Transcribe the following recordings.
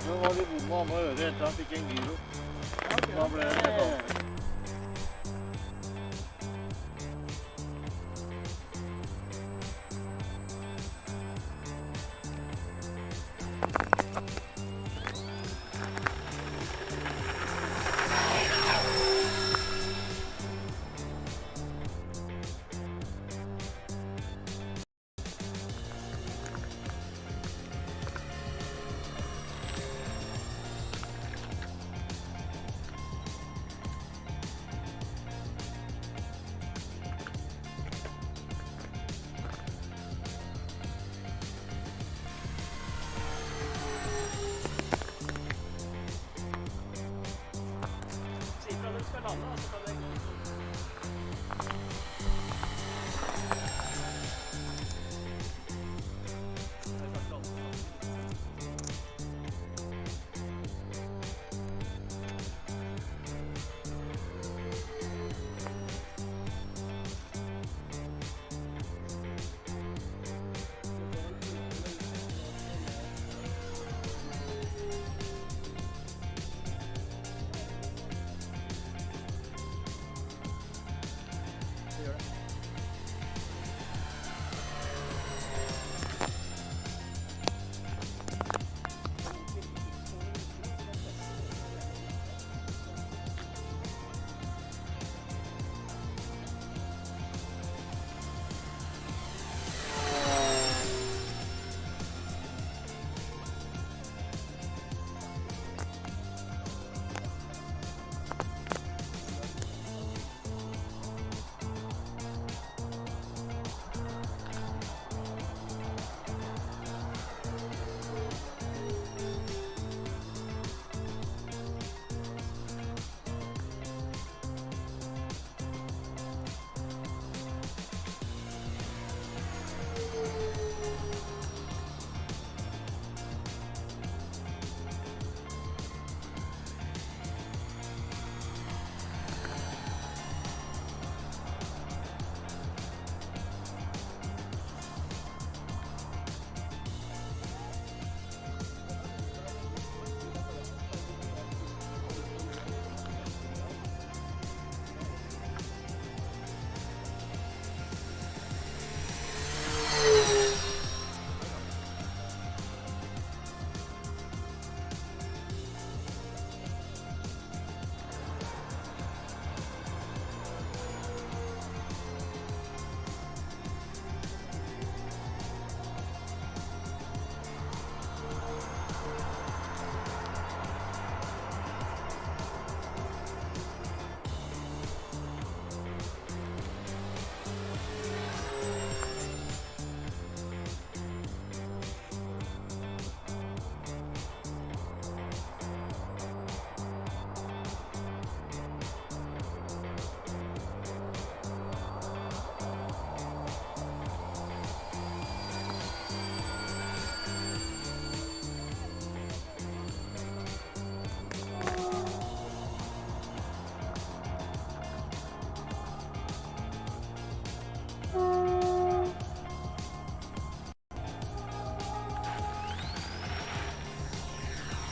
Nå var vi bomma om å øde etter han fikk en gyro. Da ble det sånn.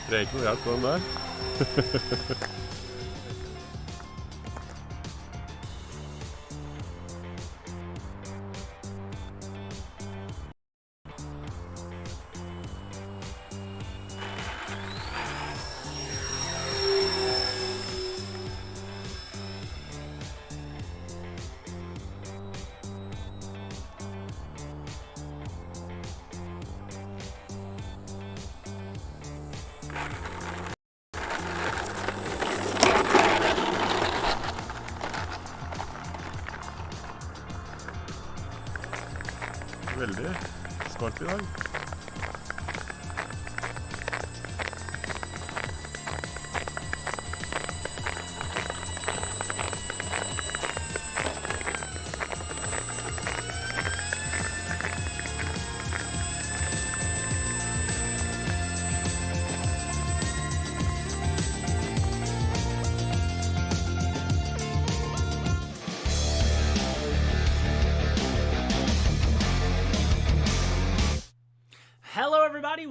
Det er ikke noe hjelp på den der. Veldig skarpt i dag.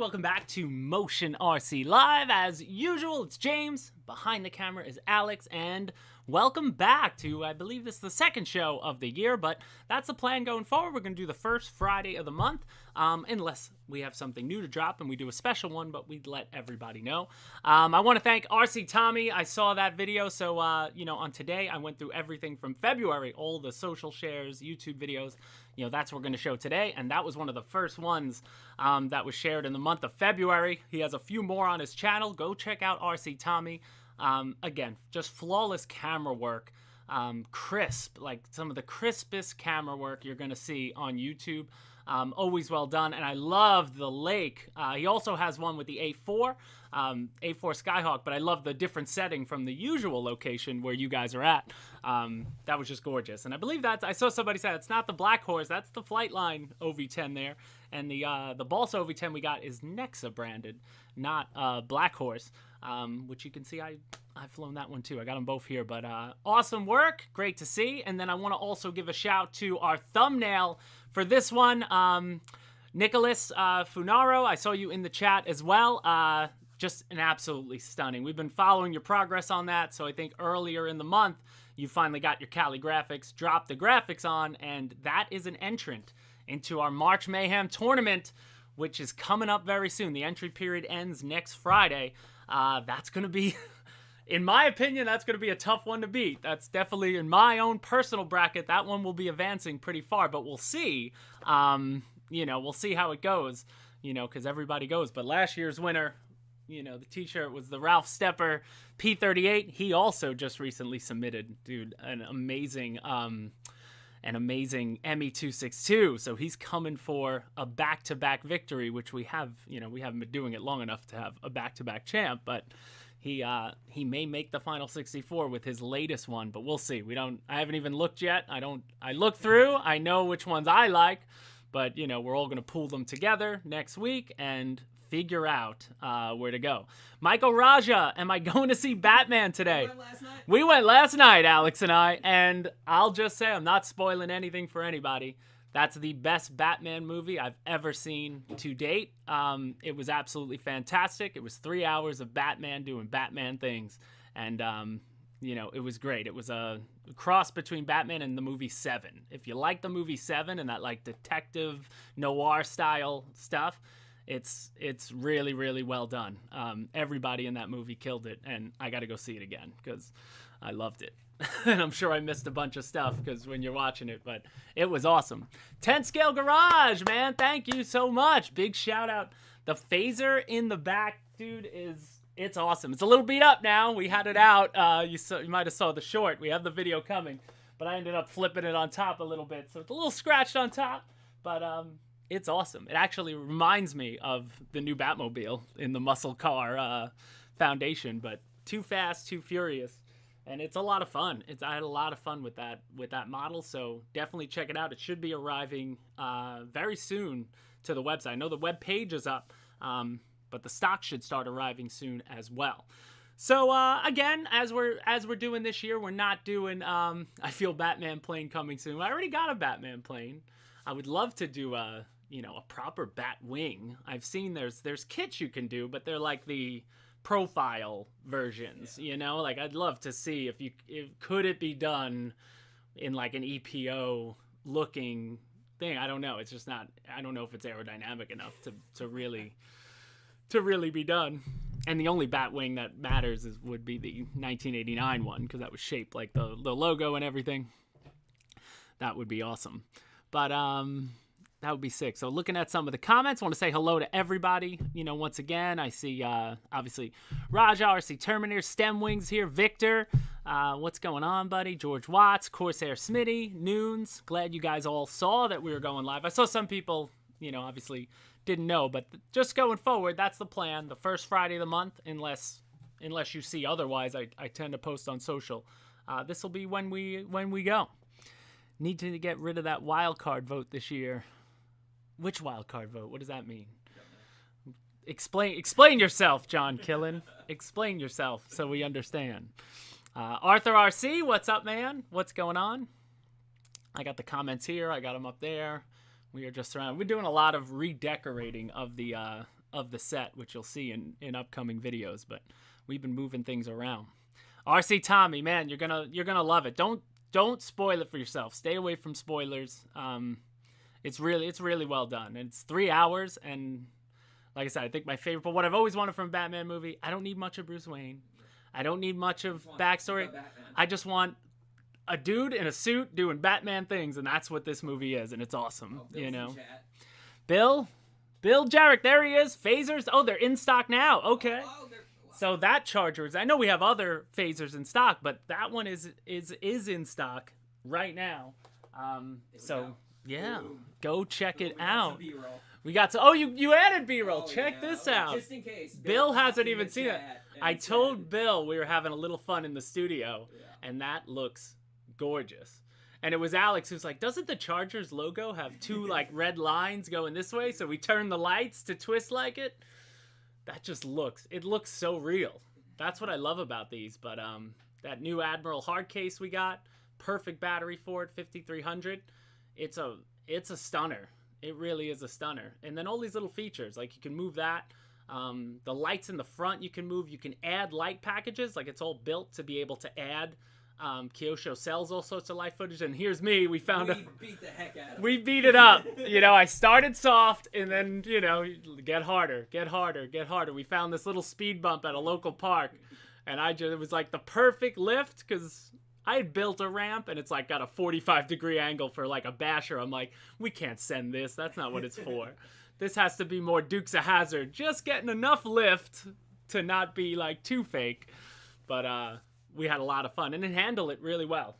welcome back to Motion RC Live. As usual, it's James. Behind the camera is Alex, and welcome back to, I believe this is the second show of the year, but that's the plan going forward. We're going to do the first Friday of the month, unless we have something new to drop and we do a special one, but we'd let everybody know. I want to thank RC Tommy. I saw that video, so, on today, I went through everything from February, all the social shares, YouTube videos, that's what we're going to show today, and that was one of the first ones that was shared in the month of February. He has a few more on his channel. Go check out RC Tommy. Again, just flawless camera work, crisp, like some of the crispest camera work you're going to see on YouTube. Always well done, and I love the lake. He also has one with the A4 Skyhawk, but I love the different setting from the usual location where you guys are at. That was just gorgeous, and I believe I saw somebody say it's not the Black Horse, that's the Flightline OV10 there, and the Balsa OV10 we got is Nexa branded, not Black Horse. Which you can see I've flown that one too. I got them both here, but awesome work, great to see. And then I want to also give a shout to our thumbnail for this one, Nicholas Funaro. I saw you in the chat as well. Just an absolutely stunning. We've been following your progress on that, so I think earlier in the month you finally got your Cali graphics, dropped the graphics on, and that is an entrant into our March Mayhem tournament, which is coming up very soon. The entry period ends next Friday. That's going to be, in my opinion, that's going to be a tough one to beat. That's definitely in my own personal bracket. That one will be advancing pretty far, but we'll see. We'll see how it goes, because everybody goes. But last year's winner, the t-shirt was the Ralph Stepper P38. He also just recently submitted, dude, an amazing ME262. So he's coming for a back-to-back victory, which we haven't been doing it long enough to have a back-to-back champ, but he may make the final 64 with his latest one, but we'll see. I haven't even looked yet. I looked through, I know which ones I like, but we're all going to pool them together next week and figure out where to go. Michael Raja, am I going to see Batman today? We went last night, Alex and I, and I'll just say, I'm not spoiling anything for anybody. That's the best Batman movie I've ever seen to date. It was absolutely fantastic. It was 3 hours of Batman doing Batman things, and it was great. It was a cross between Batman and the movie Seven. If you like the movie Seven and that like detective noir style stuff, it's really, really well done. Everybody in that movie killed it, and I got to go see it again because I loved it. And I'm sure I missed a bunch of stuff because when you're watching it, but it was awesome. 10 Scale Garage, man, thank you so much. Big shout out. The phaser in the back, dude, it's awesome. It's a little beat up now. We had it out. You might have saw the short. We have the video coming, but I ended up flipping it on top a little bit, so it's a little scratched on top, but it's awesome. It actually reminds me of the new Batmobile in the muscle car foundation, but too fast, too furious, and it's a lot of fun. I had a lot of fun with that model, so definitely check it out. It should be arriving very soon to the website. I know the web page is up, but the stock should start arriving soon as well. So again, as we're doing this year, we're not doing I feel Batman plane coming soon. I already got a Batman plane. I would love to do a proper bat wing. I've seen there's kits you can do, but they're like the profile versions, like I'd love to see if could it be done in like an EPO looking thing. I don't know. It's just not, I don't know if it's aerodynamic enough to really be done. And the only bat wing that matters would be the 1989 one, because that was shaped like the logo and everything. That would be awesome. But that would be sick. So looking at some of the comments, I want to say hello to everybody. Once again, I see, obviously, Raja, RC Terminator, STEM Wings here, Victor. What's going on, buddy? George Watts, Corsair Smitty, Noons. Glad you guys all saw that we were going live. I saw some people, obviously didn't know, but just going forward, that's the plan. The first Friday of the month, unless you see otherwise, I tend to post on social. This will be when we go. Need to get rid of that wild card vote this year. Which wild card vote? What does that mean? Explain yourself, John Killen. Explain yourself so we understand. Arthur RC, what's up, man? What's going on? I got the comments here. I got them up there. We are just surrounded. We're doing a lot of redecorating of the of the set, which you'll see in upcoming videos. But we've been moving things around. RC Tommy, man, you're gonna love it. Don't spoil it for yourself. Stay away from spoilers. It's really well done. And it's 3 hours, and like I said, I think my favorite. But what I've always wanted from a Batman movie, I don't need much of Bruce Wayne. I don't need much of backstory. I just want a dude in a suit doing Batman things, and that's what this movie is, and it's awesome. You know, Bill Jarrett, there he is. Phasers. Oh, they're in stock now. Okay. So that Charger, I know we have other phasers in stock, but that one is in stock right now. So yeah, go check it out. We got to. Oh, you added B-roll. Check this out. Just in case. Bill hasn't even seen it. I told Bill we were having a little fun in the studio, and that looks gorgeous. And it was Alex who's like, doesn't the Chargers logo have two like red lines going this way? So we turn the lights to twist like it. That just looks so real. That's what I love about these. But that new Admiral hard case we got, perfect battery for it, 5300. It's a stunner. It really is a stunner. And then all these little features, like you can move that. The lights in the front you can move. You can add light packages. Like it's all built to be able to add. Kyosho sells all sorts of light footage, and here's me. We beat the heck out of it. We beat it up. You know, I started soft, and then, you know, get harder. We found this little speed bump at a local park, and it was like the perfect lift, because I had built a ramp, and it's like got a 45-degree angle for like a basher. I'm like, we can't send this. That's not what it's for. This has to be more Dukes of Hazzard, just getting enough lift to not be like too fake. But we had a lot of fun, and it handled it really well.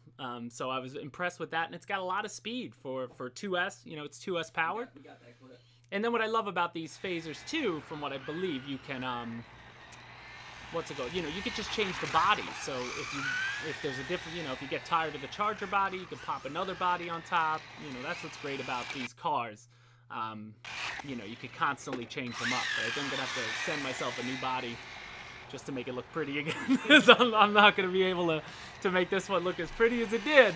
So I was impressed with that, and it's got a lot of speed for 2S. You know, it's 2S powered. We got that clip. And then what I love about these phasers too, from what I believe, you can what's it called? You know, you could just change the body. So if there's a different, you know, if you get tired of the Charger body, you can pop another body on top. You know, that's what's great about these cars. You know, you could constantly change them up. But I think I'm gonna have to send myself a new body just to make it look pretty again. I'm not going to be able to make this one look as pretty as it did.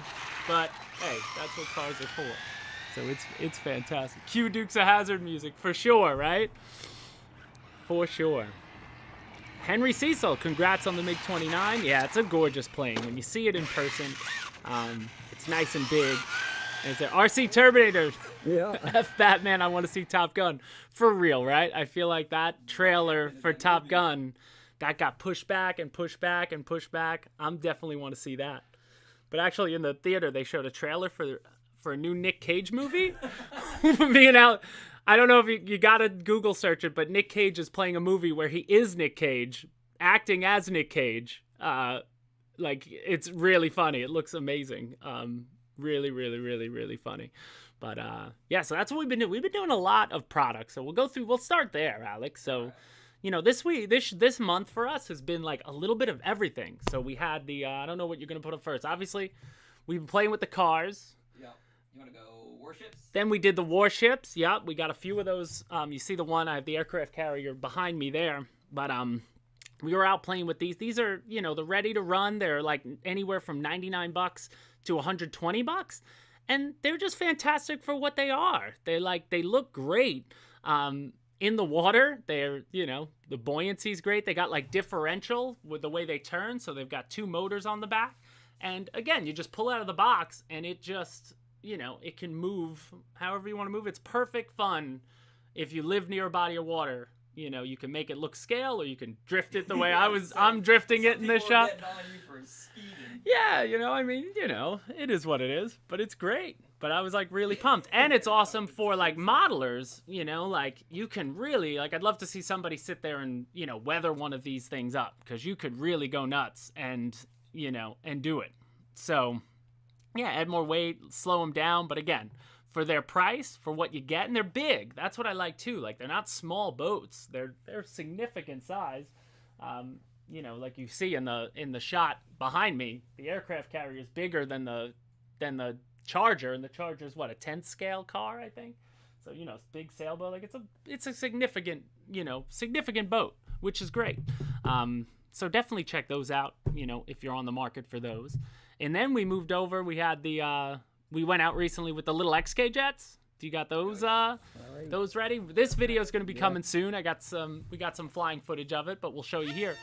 But, hey, that's what cars are for. So it's fantastic. Cue Dukes of Hazzard music, for sure, right? For sure. Henry Cecil, congrats on the MiG-29. Yeah, it's a gorgeous plane. When you see it in person, it's nice and big. And it's an RC Terminator. Yeah. F Batman, I want to see Top Gun. For real, right? I feel like that trailer for Top Gun, that got pushed back and pushed back and pushed back. I'm definitely want to see that. But actually, in the theater, they showed a trailer for a new Nick Cage movie. Being out, I don't know if you gotta Google search it, but Nick Cage is playing a movie where he is Nick Cage, acting as Nick Cage. Like, it's really funny. It looks amazing. Really funny. But yeah, so that's what we've been doing. We've been doing a lot of products. So we'll start there, Alex. So, you know, this month for us has been like a little bit of everything. So we had the I don't know what you're gonna put up first. Obviously, we've been playing with the cars. Yeah. You wanna go warships? Then we did the warships. Yep, we got a few of those. You see the one, I have the aircraft carrier behind me there. But we were out playing with these. These are, you know, they're ready to run. They're like anywhere from $99 to $120. And they're just fantastic for what they are. They look great. In the water, they're, you know, the buoyancy's great. They got like differential with the way they turn. So they've got 2 motors on the back. And again, you just pull out of the box and it just, you know, it can move however you want to move. It's perfect fun if you live near a body of water. You know, you can make it look scale or you can drift it the way I'm drifting it in this shot. Yeah, you know, I mean, you know, it is what it is, but it's great. But I was like really pumped. And it's awesome for like modelers, you know, like you can really, like, I'd love to see somebody sit there and, you know, weather one of these things up, because you could really go nuts and, you know, and do it. So yeah, add more weight, slow them down. But again, for their price, for what you get, and they're big. That's what I like too. Like, they're not small boats. They're significant size. You know, like you see in the shot behind me, the aircraft carrier is bigger than the Charger, and the Charger is what, a 10th scale car, I think. So, you know, it's big sailboat. Like, it's a significant, you know, significant boat, which is great. So definitely check those out, you know, if you're on the market for those. And then we moved over. We had we went out recently with the little XK jets. Do you got those ready? This video is going to be coming soon. We got some flying footage of it, but we'll show you here.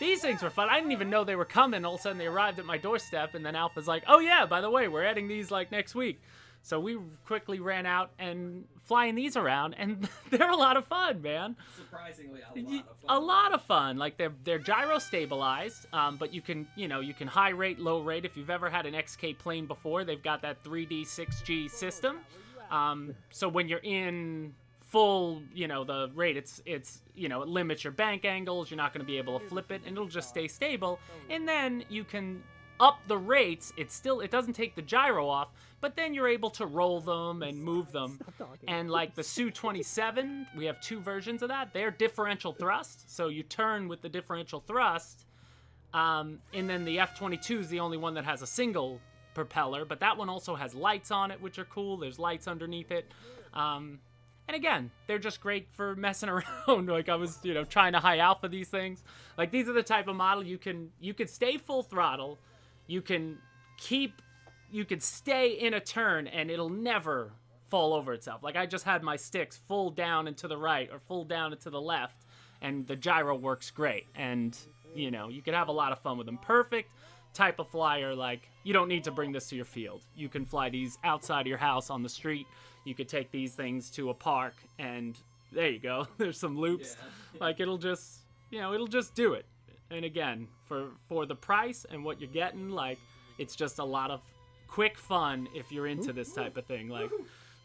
These things were fun. I didn't even know they were coming. All of a sudden, they arrived at my doorstep, and then Alpha's like, "Oh yeah, by the way, we're adding these like next week." So we quickly ran out and flying these around, and they're a lot of fun, man. Surprisingly, a lot of fun. A lot of fun. Like they're gyro stabilized, but you can high rate, low rate. If you've ever had an XK plane before, they've got that 3D 6G system. So when you're in full, the rate, it's it limits your bank angles. You're not going to be able to flip it, and it'll just stay stable. And then you can up the rates. It doesn't take the gyro off, but then you're able to roll them and move them. And like the Su-27, we have 2 versions of that. They're differential thrust, so you turn with the differential thrust. And then the F-22 is the only one that has a single propeller, but that one also has lights on it, which are cool. There's lights underneath it. And again, they're just great for messing around. Like I was, trying to high alpha these things. Like these are the type of model you can stay full throttle. You can stay in a turn and it'll never fall over itself. Like I just had my sticks full down and to the right or full down and to the left, and the gyro works great. And you can have a lot of fun with them. Perfect type of flyer. Like you don't need to bring this to your field. You can fly these outside of your house on the street. You could take these things to a park, and there you go. There's some loops. Yeah. Like it'll just do it. And again, for the price and what you're getting, like it's just a lot of quick fun if you're into this type of thing. Like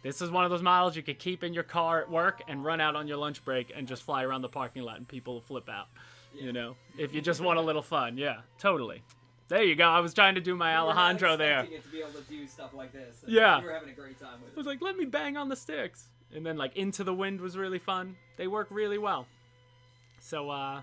this is one of those models you could keep in your car at work and run out on your lunch break and just fly around the parking lot and people will flip out. Yeah. If you just want a little fun. Yeah, totally. There you go. I was trying to do my Alejandro there. To be able to do stuff like this. Yeah. You were having a great time with it. I was like, let me bang on the sticks. And then like Into the Wind was really fun. They work really well. So,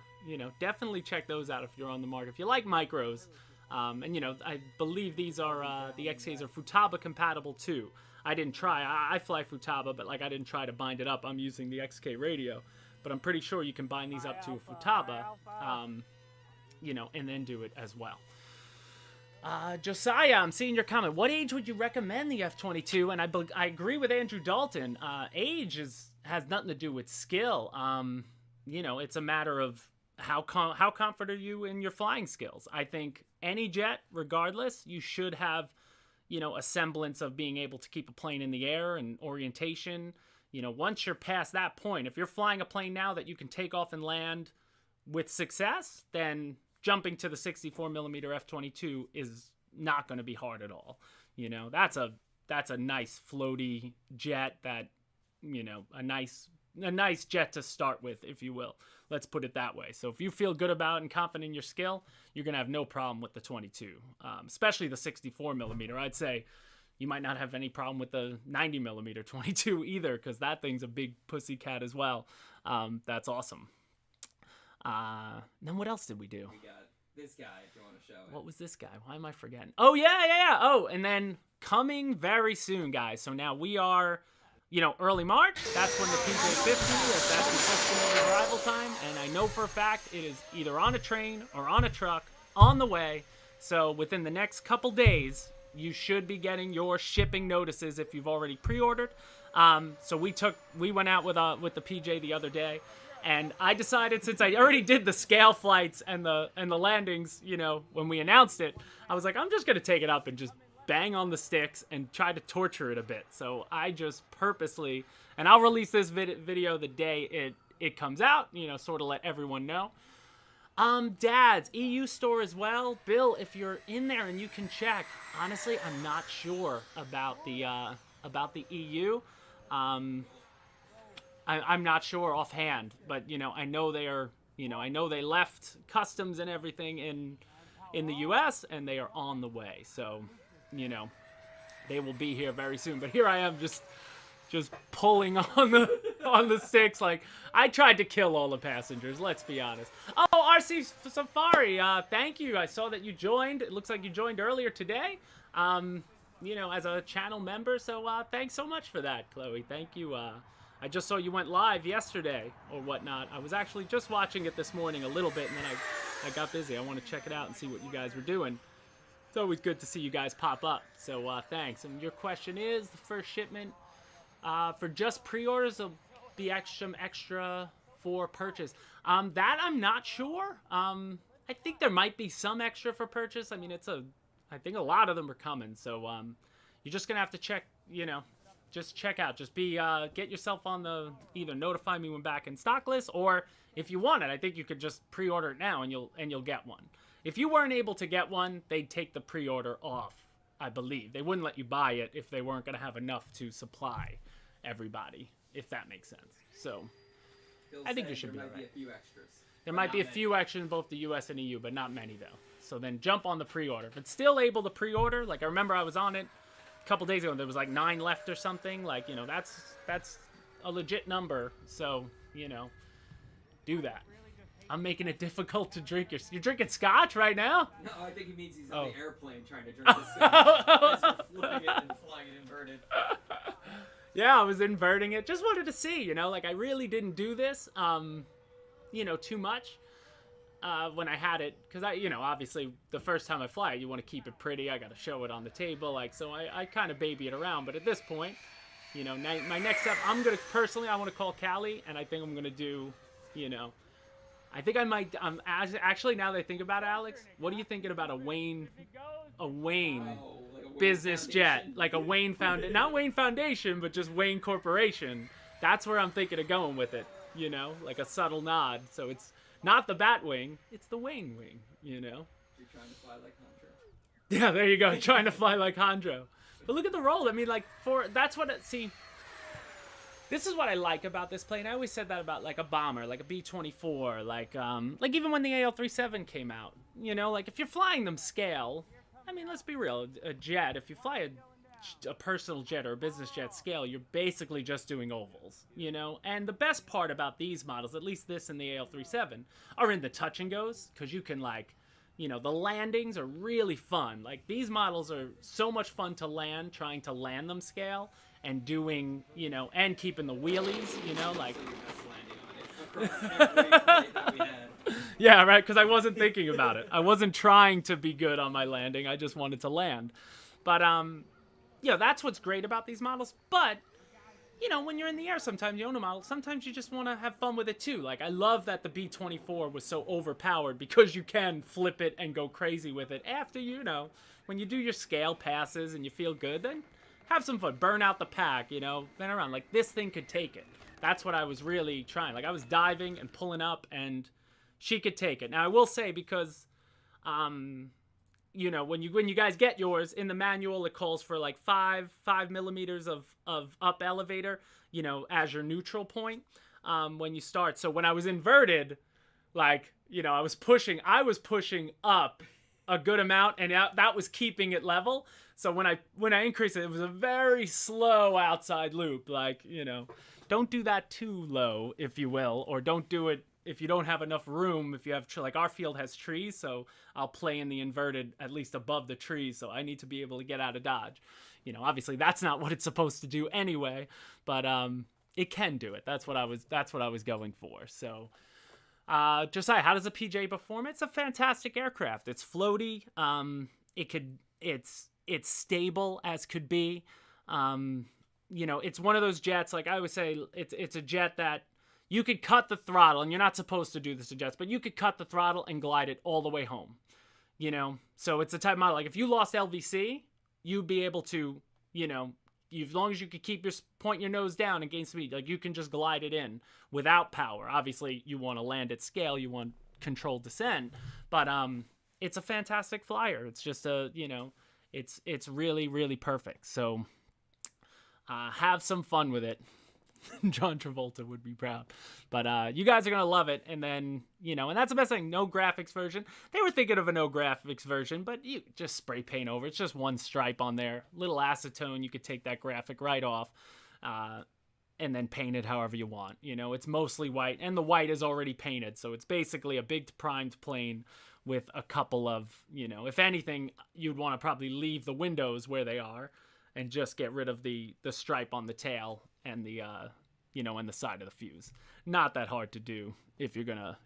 definitely check those out if you're on the market. If you like micros, and I believe these are, the XKs are Futaba compatible too. I didn't try. I fly Futaba, but like I didn't try to bind it up. I'm using the XK radio. But I'm pretty sure you can bind these up to a Futaba, and then do it as well. Josiah, I'm seeing your comment. What age would you recommend the F-22? And I agree with Andrew Dalton. Age has nothing to do with skill. It's a matter of how confident are you in your flying skills. I think any jet, regardless, you should have, a semblance of being able to keep a plane in the air and orientation. Once you're past that point, if you're flying a plane now that you can take off and land with success, then jumping to the 64mm F-22 is not going to be hard at all. That's a nice floaty jet that, a nice jet to start with, if you will. Let's put it that way. So if you feel good about and confident in your skill, you're going to have no problem with the 22, especially the 64mm. I'd say you might not have any problem with the 90mm 22 either, because that thing's a big pussycat as well. That's awesome. Then what else did we do? We got this guy, if you want to show it. What was this guy? Why am I forgetting? Oh, yeah. Oh, and then coming very soon, guys. So now we are, early March. That's when the PJ50 is actually estimated arrival time. And I know for a fact it is either on a train or on a truck on the way. So within the next couple days, you should be getting your shipping notices if you've already pre-ordered. So we went out with the PJ the other day. And I decided, since I already did the scale flights and the landings, when we announced it, I was like, I'm just going to take it up and just bang on the sticks and try to torture it a bit. So I just purposely, and I'll release this video the day it comes out, sort of let everyone know. Dads, EU store as well. Bill, if you're in there and you can check, honestly, I'm not sure about the EU. I'm not sure offhand, but I know they are. I know they left customs and everything in the U.S. and they are on the way. So, they will be here very soon. But here I am, just pulling on the sticks. Like I tried to kill all the passengers. Let's be honest. Oh, RC Safari, thank you. I saw that you joined. It looks like you joined earlier today. As a channel member. So thanks so much for that, Chloe. Thank you. I just saw you went live yesterday or whatnot. I was actually just watching it this morning a little bit, and then I got busy. I want to check it out and see what you guys were doing. It's always good to see you guys pop up. So thanks. And your question is, the first shipment For just pre-orders, there'll be some extra for purchase. That I'm not sure. I think there might be some extra for purchase. I mean, I think a lot of them are coming. So you're just gonna have to check. Just check out. Just get yourself on the either notify me when back in stock list, or if you want it, I think you could just pre-order it now and you'll get one. If you weren't able to get one, they'd take the pre-order off. I believe they wouldn't let you buy it if they weren't gonna have enough to supply everybody, if that makes sense. So I think you should be all right. There might be a few extras. There might be a few extras in both the US and EU, but not many though. So then jump on the pre-order. If it's still able to pre-order, like I remember I was on it a couple days ago, there was like 9 left or something. Like, that's a legit number. So, do that. I'm making it difficult to drink. You're drinking scotch right now? No, I think he means he's on the airplane trying to drink the scotch. Flipping it and flying it inverted. Yeah, I was inverting it. Just wanted to see, like I really didn't do this, too much when I had it. Because obviously the first time I fly it, you want to keep it pretty. I got to show it on the table. Like, so I kind of baby it around. But at this point, my next step, I want to call Callie, and I think I'm going to do, I think I might. Actually, now that I think about it, Alex, what are you thinking about a Wayne business jet, like a Wayne Foundation, not Wayne Foundation, but just Wayne Corporation? That's where I'm thinking of going with it. Like a subtle nod. So it's not the Batwing, it's the Wayne wing. You're trying to fly like Hondro. Yeah, there you go. Trying to fly like Hondro. But look at the roll. I mean, this is what I like about this plane. I always said that about like a bomber, like a B-24, like even when the AL-37 came out, like if you're flying them scale, I mean, let's be real, a jet, if you fly a personal jet or a business jet scale, you're basically just doing ovals, and the best part about these models, at least this and the AL-37, are in the touch and goes, because you can the landings are really fun. Like these models are so much fun to land, trying to land them scale, and doing, and keeping the wheelies, Yeah, right, because I wasn't thinking about it. I wasn't trying to be good on my landing. I just wanted to land. But, that's what's great about these models. But, when you're in the air, sometimes you own a model, sometimes you just want to have fun with it too. Like, I love that the B-24 was so overpowered because you can flip it and go crazy with it after, when you do your scale passes and you feel good, then have some fun, burn out the pack, then around. Like, this thing could take it. That's what I was really trying. Like, I was diving and pulling up, and she could take it. Now, I will say, because, when you guys get yours, in the manual, it calls for, like, 5 millimeters of up elevator, as your neutral point, when you start. So when I was inverted, like, I was pushing up a good amount, and that was keeping it level. So when I increased it, it was a very slow outside loop. Like, don't do that too low, if you will, or don't do it if you don't have enough room. If you have, like, our field has trees, so I'll play in the inverted at least above the trees. So I need to be able to get out of dodge. Obviously that's not what it's supposed to do anyway, but it can do it. That's what I was going for. So. Josiah, how does a PJ perform? It's a fantastic aircraft. It's floaty. It's stable as could be. It's one of those jets, like I always say, it's a jet that you could cut the throttle, and you're not supposed to do this to jets, but you could cut the throttle and glide it all the way home. So it's a type of model, like if you lost LVC, you'd be able to, as long as you could keep point your nose down and gain speed, like you can just glide it in without power. Obviously, you want to land at scale, you want controlled descent, but it's a fantastic flyer. It's just it's really, really perfect. So have some fun with it. John Travolta would be proud. But you guys are going to love it. And then, and that's the best thing. No graphics version. They were thinking of a no graphics version, but you just spray paint over. It's just one stripe on there. Little acetone. You could take that graphic right off and then paint it however you want. It's mostly white, and the white is already painted. So it's basically a big primed plane with a couple of, if anything, you'd want to probably leave the windows where they are and just get rid of the stripe on the tail and the and the side of the fuse. Not that hard to do if you're gonna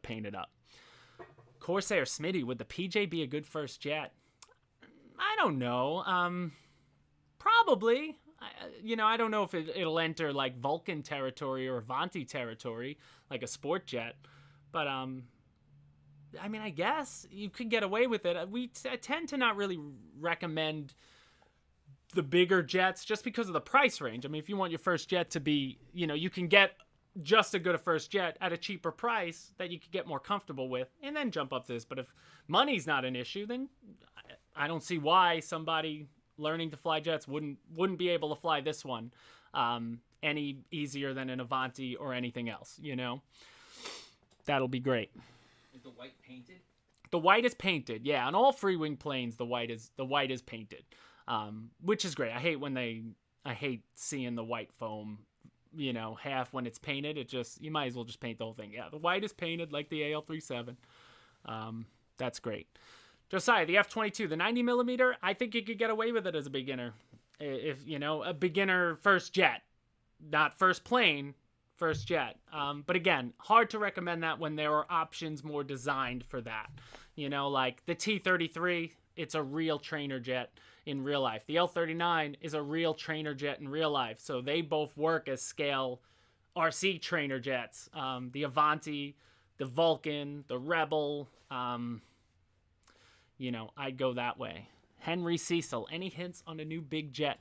paint it up. Corsair Smitty, would the PJ be a good first jet? I don't know. Probably. I don't know if it'll enter like Vulcan territory or Avanti territory, like a sport jet. But, I mean, I guess you could get away with it. I tend to not really recommend the bigger jets just because of the price range. I mean, if you want your first jet to be, you can get just as good a first jet at a cheaper price that you could get more comfortable with and then jump up to this. But if money's not an issue, then I don't see why somebody learning to fly jets wouldn't be able to fly this one any easier than an Avanti or anything else, That'll be great. Is the white painted? The white is painted, yeah. On all free wing planes, the white is painted, which is great. I hate seeing the white foam, half when it's painted. You might as well just paint the whole thing. Yeah, the white is painted like the AL-37. That's great. Josiah, the F-22, the 90 millimeter. I think you could get away with it as a beginner, if a beginner first jet, not first plane. First jet. But again, hard to recommend that when there are options more designed for that. Like the T-33, it's a real trainer jet in real life. The L-39 is a real trainer jet in real life. So they both work as scale RC trainer jets. The Avanti, the Vulcan, the Rebel, I'd go that way. Henry Cecil, any hints on a new big jet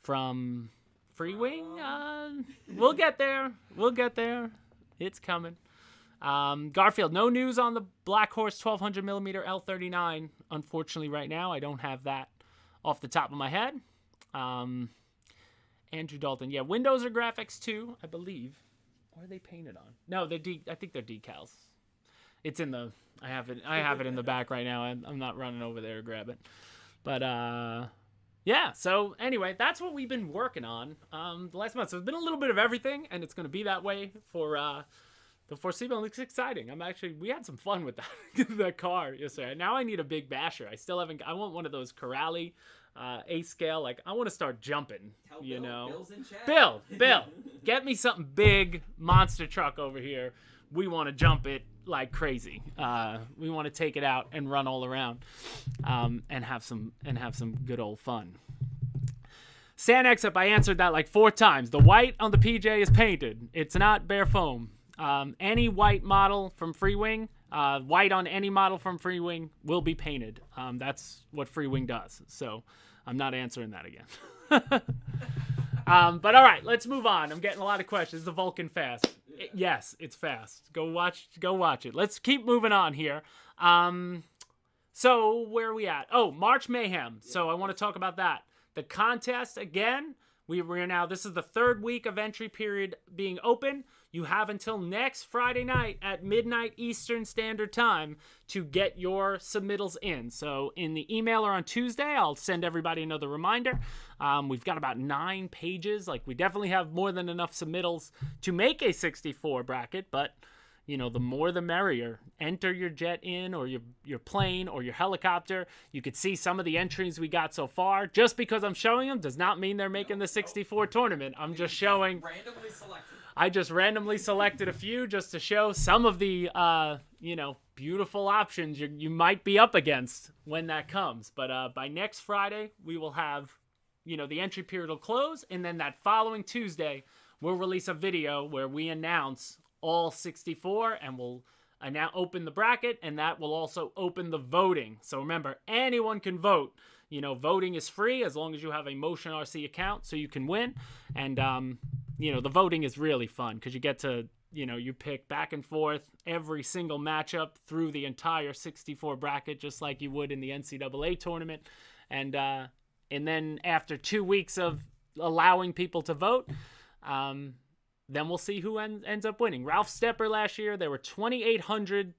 from Free Wing? We'll get there. It's coming. Garfield, no news on the Black Horse 1200 millimeter L-39. Unfortunately, right now, I don't have that off the top of my head. Andrew Dalton, yeah, Windows or graphics too, I believe. What are they painted on? No, I think they're decals. It's in the. I have it in the back right now. I'm not running over there to grab it, but yeah, so anyway, that's what we've been working on the last month. So it's been a little bit of everything, and it's going to be that way for the foreseeable. It's exciting. We had some fun with that car yesterday. Now I need a big basher. I want one of those Corrali A scale. Like, I want to start jumping, Tell Bill's in chat. Bill, get me something big, monster truck over here. We want to jump it like crazy. We want to take it out and run all around, and have some good old fun. San Exip, I answered that like 4 times. The white on the PJ is painted. It's not bare foam. Any white model from Free Wing, white on any model from Free Wing will be painted. That's what Free Wing does. So I'm not answering that again. But all right, let's move on. I'm getting a lot of questions. Is the Vulcan fast? Yes, it's fast. Go watch it. Let's keep moving on here. So where are we at? Oh, March Mayhem. So I want to talk about that. The contest, again, we're now, this is the 3rd week of entry period being open. You have until next Friday night at midnight Eastern Standard Time to get your submittals in. So in the email or on Tuesday, I'll send everybody another reminder. We've got about 9 pages. Like, we definitely have more than enough submittals to make a 64 bracket, but the more the merrier. Enter your jet in, or your plane, or your helicopter. You could see some of the entries we got so far. Just because I'm showing them does not mean they're making the 64 tournament. I'm just showing. Randomly selected. I just randomly selected a few just to show some of the, beautiful options you might be up against when that comes. But by next Friday, we will have, the entry period will close, and then that following Tuesday, we'll release a video where we announce all 64, and we'll now open the bracket, and that will also open the voting. So remember, anyone can vote. Voting is free as long as you have a Motion RC account, so you can win. And the voting is really fun because you get to, you pick back and forth every single matchup through the entire 64 bracket, just like you would in the NCAA tournament. And then after 2 weeks of allowing people to vote, then we'll see who ends up winning. Ralph Stepper last year, there were 2,800,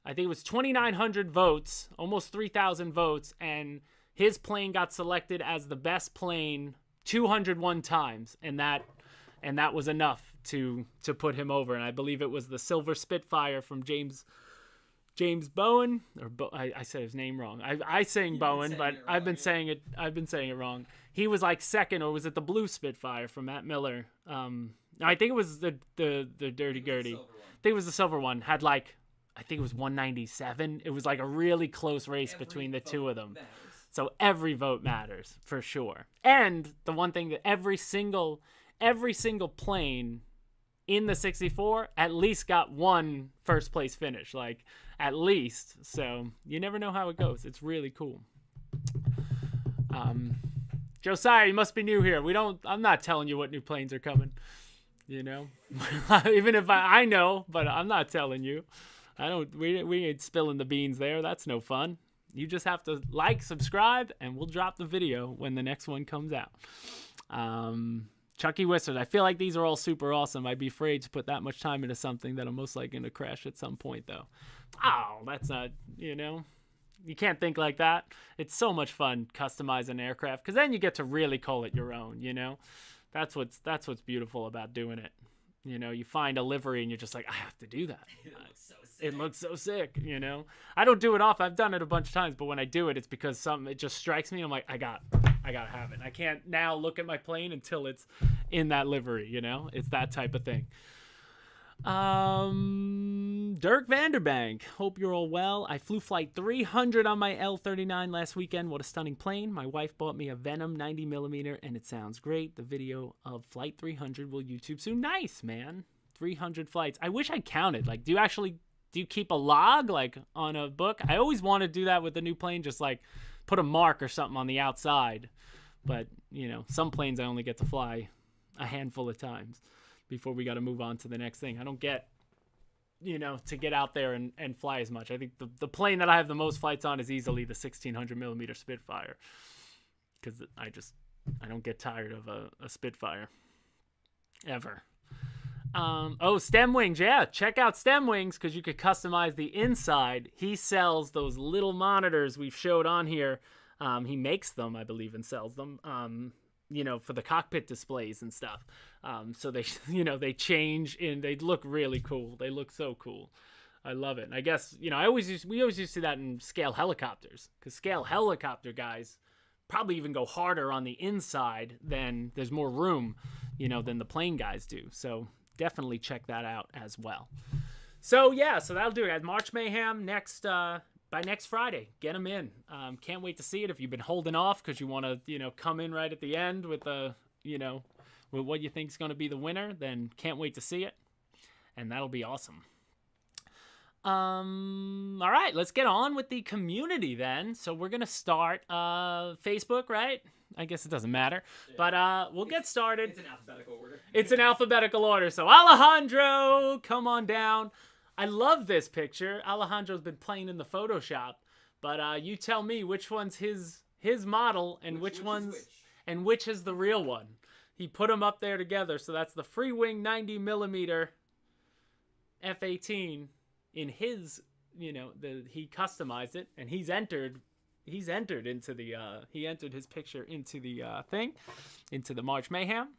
I think it was 2,900 votes, almost 3,000 votes, and his plane got selected as the best plane 201 times, and that was enough to put him over. And I believe it was the Silver Spitfire from James Bowen, I said his name wrong. I saying Bowen, but I've been saying it wrong. He was like second, or was it the Blue Spitfire from Matt Miller? I think it was the Dirty Gertie. I think it was the silver one. Had like, I think it was 197. It was like a really close race between the two of them. So every vote matters for sure. And the one thing that every single plane in the 64 at least got one first place finish, like at least. So you never know how it goes. It's really cool. Josiah, you must be new here. I'm not telling you what new planes are coming, you know, even if I know, but I'm not telling you. We ain't spilling the beans there. That's no fun. You just have to like, subscribe, and we'll drop the video when the next one comes out. Chucky Wizard, I feel like these are all super awesome. I'd be afraid to put that much time into something that I'm most likely going to crash at some point, though. Oh, that's not, you know. You can't think like that. It's so much fun customizing aircraft, because then you get to really call it your own, you know. That's what's beautiful about doing it. You know, you find a livery and you're just like, I have to do that. It looks so sick, you know. I don't do it often. I've done it a bunch of times, but when I do it, it's because it just strikes me. I'm like, I gotta have it. I can't now look at my plane until it's in that livery, you know. It's that type of thing. Dirk Vanderbank, hope you're all well. I flew flight 300 on my L-39 last weekend. What a stunning plane. My wife bought me a Venom 90mm, and it sounds great. The video of flight 300 will YouTube soon. Nice, man. 300 flights. I wish I counted. Like, do you keep a log, like, on a book? I always want to do that with a new plane, just, like, put a mark or something on the outside. But, you know, some planes I only get to fly a handful of times before we got to move on to the next thing. I don't get, you know, to get out there and fly as much. I think the plane that I have the most flights on is easily the 1600mm Spitfire, because I don't get tired of a Spitfire ever. Stem Wings. Yeah, check out Stem Wings, because you could customize the inside. He sells those little monitors we've showed on here. He makes them, I believe, and sells them. You know, for the cockpit displays and stuff. So they, you know, they change and they look really cool. They look so cool. I love it. And I guess, you know, we always used to see that in scale helicopters, because scale helicopter guys probably even go harder on the inside than there's more room, you know, than the plane guys do. So definitely check that out as well. So yeah, so that'll do it, guys. March Mayhem by next Friday. Get them in. Can't wait to see it. If you've been holding off because you want to, you know, come in right at the end with you know, with what you think is going to be the winner, then can't wait to see it. And that'll be awesome. All right, let's get on with the community then. So we're going to start Facebook, right? I guess it doesn't matter. Yeah. But we'll get started. It's an alphabetical order. It's an alphabetical order. So Alejandro, come on down. I love this picture. Alejandro's been playing in the Photoshop, but you tell me which one's his model and which is the real one. He put them up there together, so that's the Freewing 90mm F-18 in his, you know, he customized it, and he's entered into the he entered his picture into the thing, into the March Mayhem.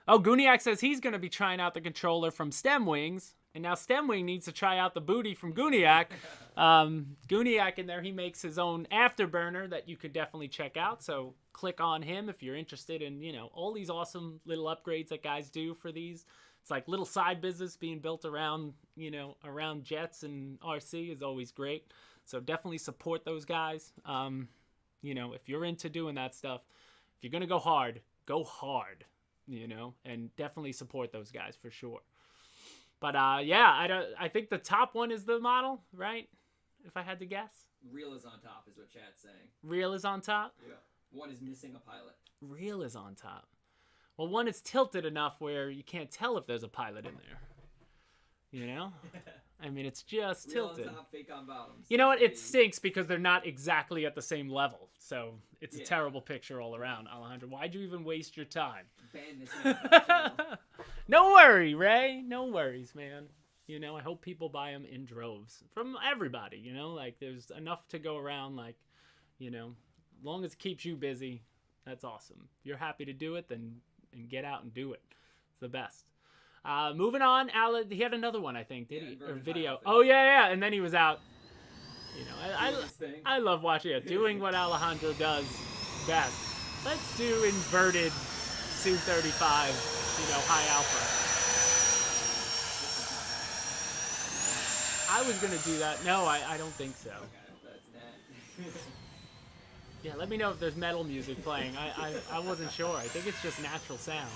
Oh, Guniak says he's going to be trying out the controller from Stem Wings. And now Stemwing needs to try out the booty from Guniak. Guniak in there, he makes his own afterburner that you could definitely check out. So click on him if you're interested in, you know, all these awesome little upgrades that guys do for these. It's like little side business being built around, you know, around jets and RC is always great. So definitely support those guys. You know, if you're into doing that stuff, if you're going to go hard, you know, and definitely support those guys for sure. But yeah, I think the top one is the model, right? If I had to guess. Real is on top is what chat's saying. Real is on top? Yeah. One is missing a pilot. Real is on top. Well, one is tilted enough where you can't tell if there's a pilot in there. You know? I mean, it's just Real tilted. On top, fake on bottom. You know what? It stinks because they're not exactly at the same level. So it's a terrible picture all around, Alejandro. Why'd you even waste your time? Ban this man from the channel. No worry, Ray. No worries, man. You know, I hope people buy them in droves from everybody, you know, like there's enough to go around, like, you know, as long as it keeps you busy, that's awesome. If you're happy to do it, then get out and do it. It's the best. Moving on, he had another one, I think, did he? Or video. Oh, yeah. And then he was out. You know, I love watching it, doing what Alejandro does best. Let's do inverted Su-35. You know, high alpha. I was going to do that. No, I don't think so. Okay, that's that. Yeah, let me know if there's metal music playing. I wasn't sure. I think it's just natural sound.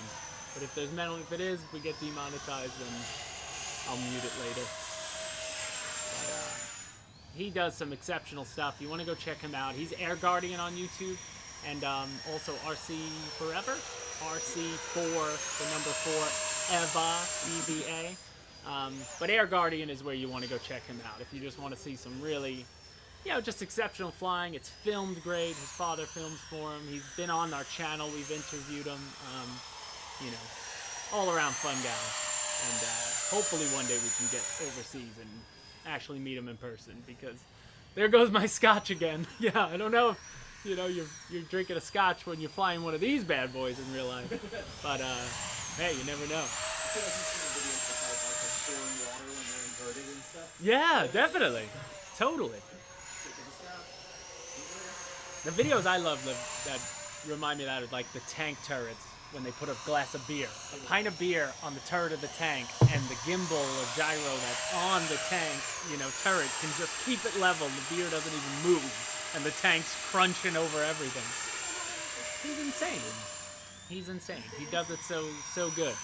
But if there's metal, if it is, if we get demonetized, then I'll mute it later. But, he does some exceptional stuff. You want to go check him out. He's Air Guardian on YouTube, and also RC Forever, RC4, the number 4, EVA, EVA. But Air Guardian is where you want to go check him out if you just want to see some really, just exceptional flying. It's filmed great. His father films for him. He's been on our channel. We've interviewed him. All around fun guy. And hopefully one day we can get overseas and actually meet him in person, because there goes my scotch again. Yeah, I don't know if you're drinking a scotch when you're flying one of these bad boys in real life, but hey, you never know. Yeah, definitely, totally. The videos I love that remind me of that are like the tank turrets, when they put a glass of beer, a pint of beer on the turret of the tank, and the gimbal or gyro that's on the tank, turret can just keep it level. The beer doesn't even move, and the tank's crunching over everything. He's insane. He's insane. He does it so good.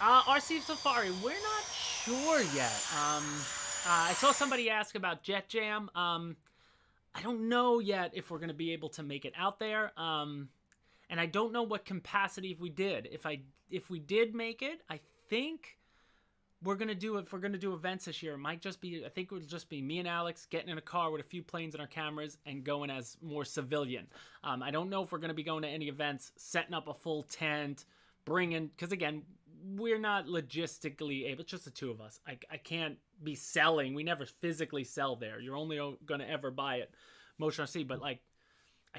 RC Safari, we're not sure yet. I saw somebody ask about Jet Jam. I don't know yet if we're going to be able to make it out there. And I don't know what capacity if we did. If we did make it, I think we're gonna do it. If we're gonna do events this year, it might just be. I think it would just be me and Alex getting in a car with a few planes and our cameras and going as more civilian. I don't know if we're gonna be going to any events, setting up a full tent, because again, we're not logistically able. It's just the two of us. I can't be selling. We never physically sell there. You're only gonna ever buy it Motion RC, but I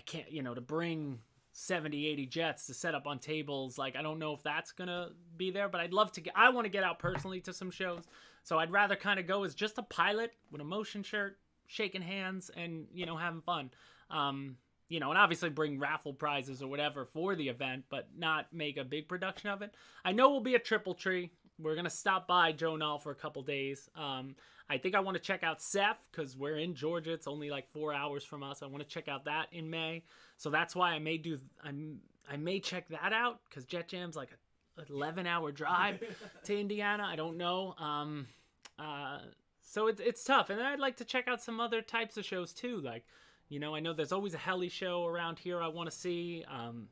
can't. To bring 70, 80 jets to set up on tables. I don't know if that's going to be there, but I'd love to I want to get out personally to some shows. So I'd rather kind of go as just a pilot with a motion shirt, shaking hands and, having fun. And obviously bring raffle prizes or whatever for the event, but not make a big production of it. I know we'll be at Triple Tree. We're going to stop by Joe Nall for a couple days. I think I want to check out Seth because we're in Georgia. It's only 4 hours from us. I want to check out that in May. So that's why I may check that out, because Jet Jam's an 11-hour drive to Indiana. I don't know. So it's tough. And then I'd like to check out some other types of shows too. I know there's always a heli show around here I want to see. And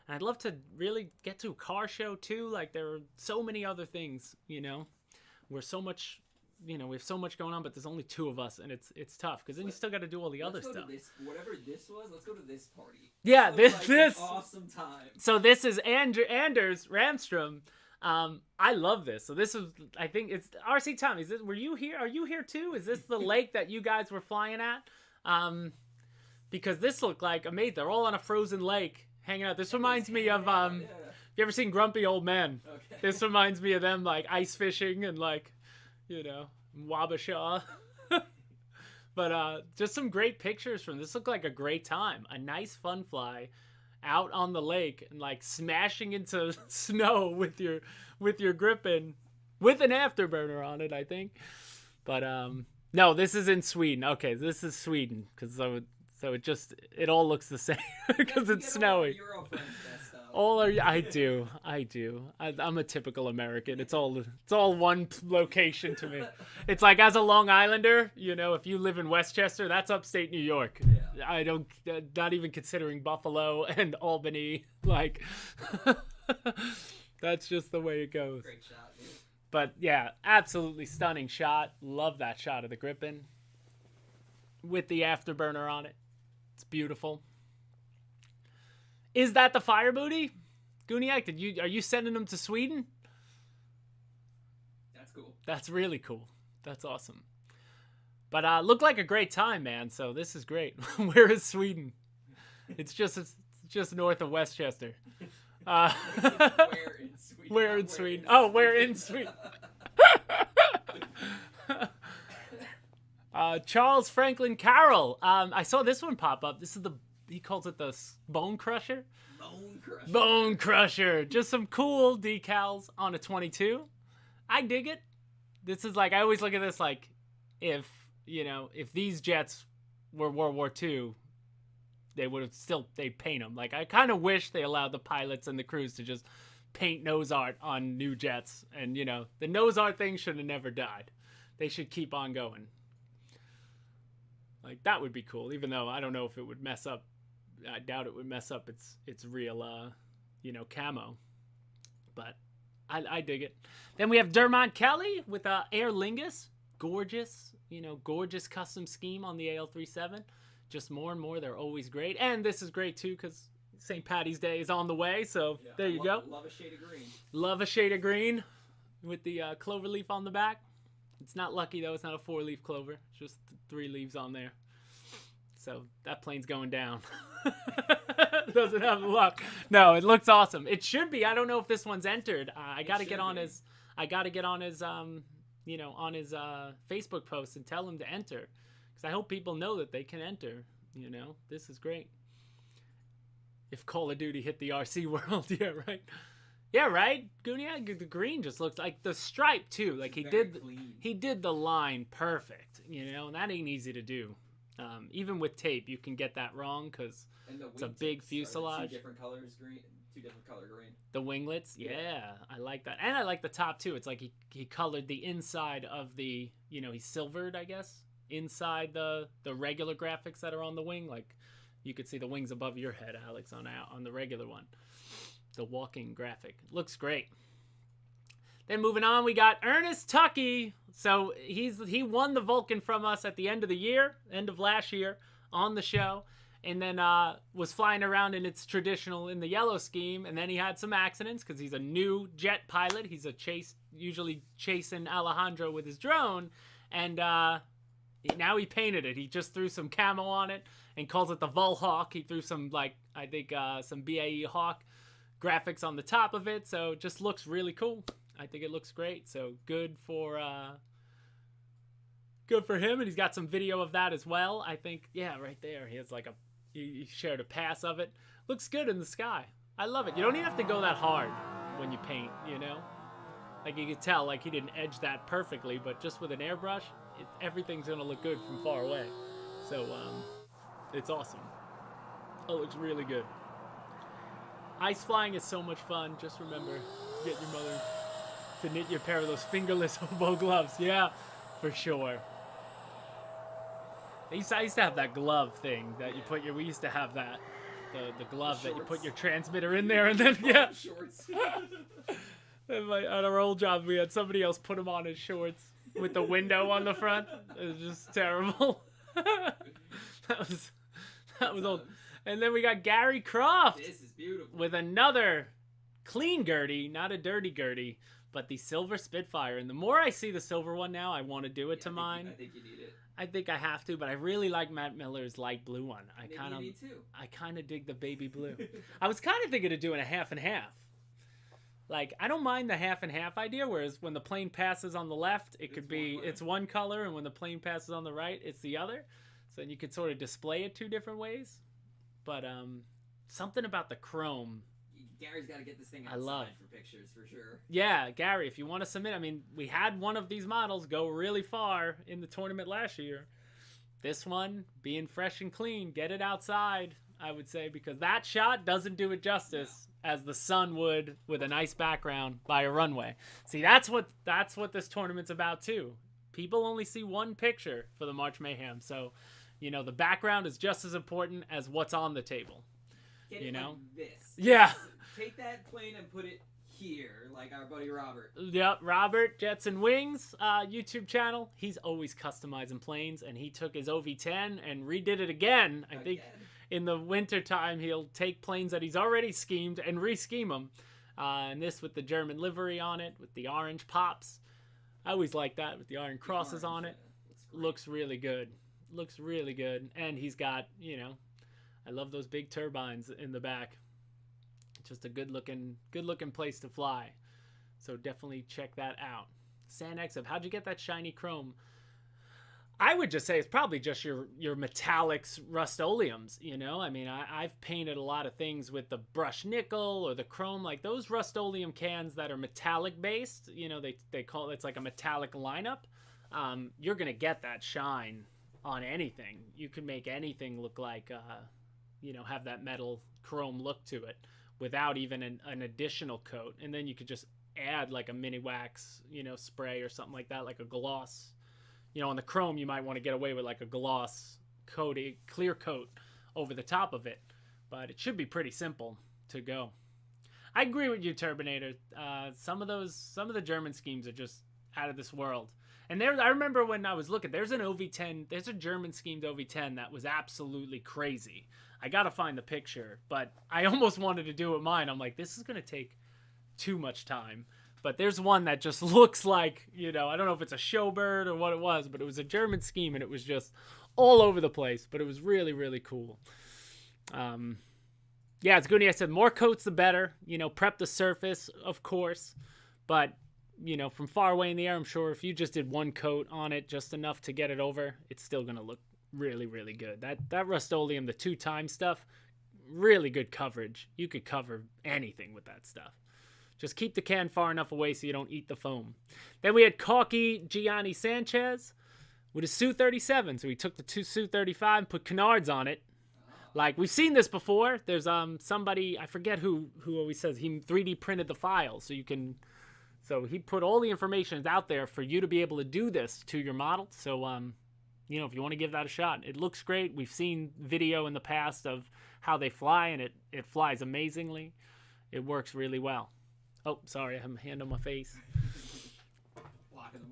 I'd love to really get to a car show too. There are so many other things, we're so much, we have so much going on, but there's only two of us, and it's tough because then you still got to do all the other stuff. Whatever this was, let's go to this party. Yeah, this an awesome time. So this is Anders Ramstrom. I love this. So this is, I think it's RC Tom. Were you here? Are you here too? Is this the lake that you guys were flying at? Because this looked amazing. They're all on a frozen lake hanging out. This reminds me of have you ever seen Grumpy Old Men? Okay. This reminds me of them ice fishing and Wabasha. But just some great pictures from this. Looked like a great time. A nice fun fly out on the lake and smashing into snow with your Gripen with an afterburner on it, I think. But no, this is in Sweden. Okay, this is Sweden because it all looks the same because it's snowy. I do. I'm a typical American. It's all one location to me. It's as a Long Islander, if you live in Westchester, that's upstate New York. Yeah. I don't, not even considering Buffalo and Albany. That's just the way it goes. Great shot, dude. But yeah, absolutely stunning shot. Love that shot of the Gripen with the afterburner on it. It's beautiful. Is that the fire booty? Guniak, are you sending them to Sweden? That's cool. That's really cool. That's awesome. But looked like a great time, man. So this is great. Where is Sweden? It's just north of Westchester. Where in Sweden? Where in Sweden? Oh, where in Sweden? Charles Franklin Carroll. I saw this one pop up. This is he calls it the Bone Crusher. Bone Crusher. Just some cool decals on a 22. I dig it. This is I always look at this if these jets were World War II, they would have still, they'd paint them. Like, I kind of wish they allowed the pilots and the crews to just paint nose art on new jets. And, you know, the nose art thing should have never died. They should keep on going. Like, that would be cool, even though I don't know if it would mess up. I doubt it would mess up its real, you know, camo. But I dig it. Then we have Dermont Kelly with Aer Lingus. Gorgeous, you know, gorgeous custom scheme on the AL-37. Just more and more, they're always great. And this is great, too, because St. Patty's Day is on the way. So there you go. Love a shade of green. Love a shade of green with the clover leaf on the back. It's not lucky, though. It's not a 4-leaf clover. It's just 3 leaves on there. So that plane's going down. Doesn't have luck. No, it looks awesome. It should be. I don't know if this one's entered. I got to get on his. I got to get on his. You know, on his Facebook post and tell him to enter, because I hope people know that they can enter. You know, this is great. If Call of Duty hit the RC world, yeah, right. Yeah, right. Goonie, the green just looks like the stripe too. Like he did the line perfect. You know, and that ain't easy to do. Even with tape, you can get that wrong because it's a big fuselage. 2 different colors green, 2 different color green. The winglets, yeah, I like that. And I like the top too. It's like he colored the inside of the, you know, he silvered, I guess, inside the regular graphics that are on the wing. Like you could see the wings above your head, Alex, on the regular one. The walking graphic. Looks great. Then moving on, we got Ernest Tuckey. So he won the Vulcan from us at the end of last year on the show. And then was flying around in its traditional, in the yellow scheme. And then he had some accidents because he's a new jet pilot. He's usually chasing Alejandro with his drone. And now he painted it. He just threw some camo on it and calls it the Volhawk. He threw some, like, I think some BAE Hawk graphics on the top of it. So it just looks really cool. I think it looks great. So good for him. And he's got some video of that as well. I think, yeah, right there. He has like he shared a pass of it. Looks good in the sky. I love it. You don't even have to go that hard when you paint, you know? Like you could tell, like he didn't edge that perfectly, but just with an airbrush, everything's going to look good from far away. So it's awesome. Oh, it looks really good. Ice flying is so much fun. Just remember to get your mother to knit you a pair of those fingerless hobo gloves. Yeah, for sure. I used to have that glove thing that you put we used to have that. The glove that you put your transmitter in there and then, yeah. Shorts. And on our old job, we had somebody else put them on his shorts with the window on the front. It was just terrible. That was old. And then we got Gary Croft. This is beautiful. With another clean Gertie, not a dirty Gertie, but the silver Spitfire. And the more I see the silver one now, I want to do it to mine. I think you need it. I think I have to, but I really like Matt Miller's light blue one. I kind of dig the baby blue. I was kind of thinking of doing a half and half. Like, I don't mind the half and half idea, whereas when the plane passes on the left, it's one color, and when the plane passes on the right, it's the other. So you could sort of display it 2 different ways. But something about the chrome. Gary's got to get this thing outside for pictures, for sure. Yeah, Gary, if you want to submit, I mean, we had one of these models go really far in the tournament last year. This one, being fresh and clean, get it outside, I would say, because that shot doesn't do it justice as the sun would with a nice background by a runway. See, that's what this tournament's about, too. People only see one picture for the March Mayhem, so, you know, the background is just as important as what's on the table. Get it like this. Yeah. Take that plane and put it here, like our buddy Robert. Yep, Robert, Jets and Wings YouTube channel. He's always customizing planes, and he took his OV-10 and redid it again. I think in the winter time, he'll take planes that he's already schemed and re-scheme them. And this with the German livery on it, with the orange pops. I always like that, with the iron crosses on it. Looks really good. Looks really good. And he's got, you know, I love those big turbines in the back. Just a good looking place to fly. So definitely check that out. SanXF, how'd you get that shiny chrome? I would just say it's probably just your metallics Rust-Oleums, you know? I mean, I've painted a lot of things with the brushed nickel or the chrome, like those Rust-Oleum cans that are metallic based, you know, they call it's like a metallic lineup. You're going to get that shine on anything. You can make anything look like have that metal chrome look to it without even an additional coat. And then you could just add like a mini wax, spray or something like that, like a gloss. On the chrome, you might want to get away with like a gloss coating, clear coat over the top of it. But it should be pretty simple to go. I agree with you, Turbinator. Some of the German schemes are just out of this world. And I remember when I was looking, there's a German schemed OV10 that was absolutely crazy. I gotta find the picture, but I almost wanted to do it mine. I'm like, this is gonna take too much time. But there's one that just looks like, I don't know if it's a showbird or what it was, but it was a German scheme and it was just all over the place. But it was really, really cool. Yeah, it's good. I said more coats the better. Prep the surface, of course. But, from far away in the air, I'm sure if you just did one coat on it, just enough to get it over, it's still going to look really, really good. That Rust-Oleum, the 2-time stuff, really good coverage. You could cover anything with that stuff. Just keep the can far enough away so you don't eat the foam. Then we had Corky Gianni Sanchez with a Su-37. So he took the Su-35 and put canards on it. Like, we've seen this before. There's somebody, I forget who always says he 3D printed the file. So he put all the information out there for you to be able to do this to your model. So, if you want to give that a shot, it looks great. We've seen video in the past of how they fly, and it flies amazingly. It works really well. Oh, sorry, I have my hand on my face.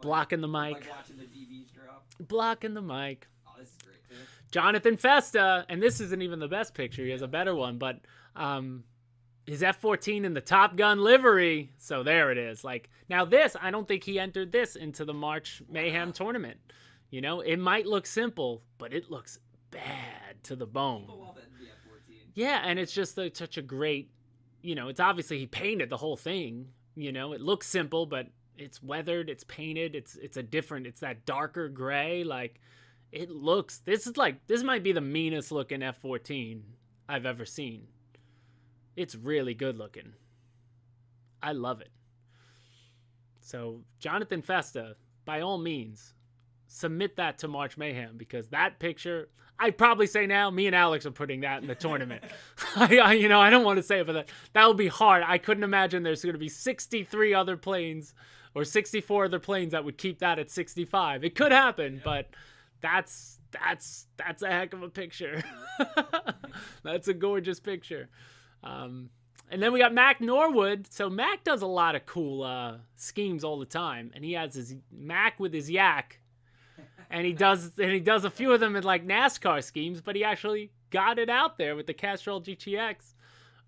Blocking the mic. Like watching the DVs drop. Blocking the mic. Oh, this is great, too. Jonathan Festa, and this isn't even the best picture. He has a better one, but his F-14 in the Top Gun livery. So there it is. Like, now this, I don't think he entered this into the March Mayhem tournament. It might look simple, but it looks bad to the bone. People love it in the F-14. Yeah, and it's just such a great, it's obviously he painted the whole thing. It looks simple, but it's weathered, it's painted, it's that darker gray. Like, it looks, this might be the meanest looking F-14 I've ever seen. It's really good looking. I love it. So, Jonathan Festa, by all means, submit that to March Mayhem, because that picture, I'd probably say now, me and Alex are putting that in the tournament. I don't want to say it, but that would be hard. I couldn't imagine there's going to be 63 other planes or 64 other planes that would keep that at 65. It could happen, but that's a heck of a picture. That's a gorgeous picture. And then we got Mac Norwood. So Mac does a lot of cool schemes all the time, and he has his Mac with his yak. And he does a few of them in like NASCAR schemes, but he actually got it out there with the Castrol GTX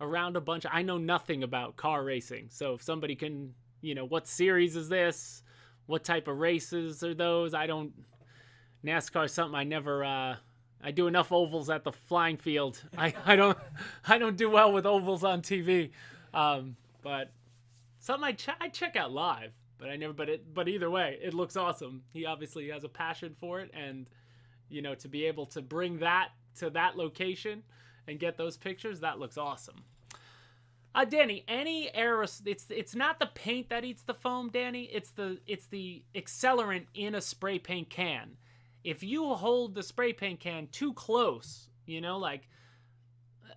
around a bunch. I know nothing about car racing, so if somebody can, what series is this? What type of races are those? NASCAR is something I never. I do enough ovals at the flying field. I don't do well with ovals on TV, but something I check out live. But I never. But either way, it looks awesome. He obviously has a passion for it, and to be able to bring that to that location and get those pictures, that looks awesome. Danny, any it's not the paint that eats the foam, Danny. It's the accelerant in a spray paint can. If you hold the spray paint can too close, like.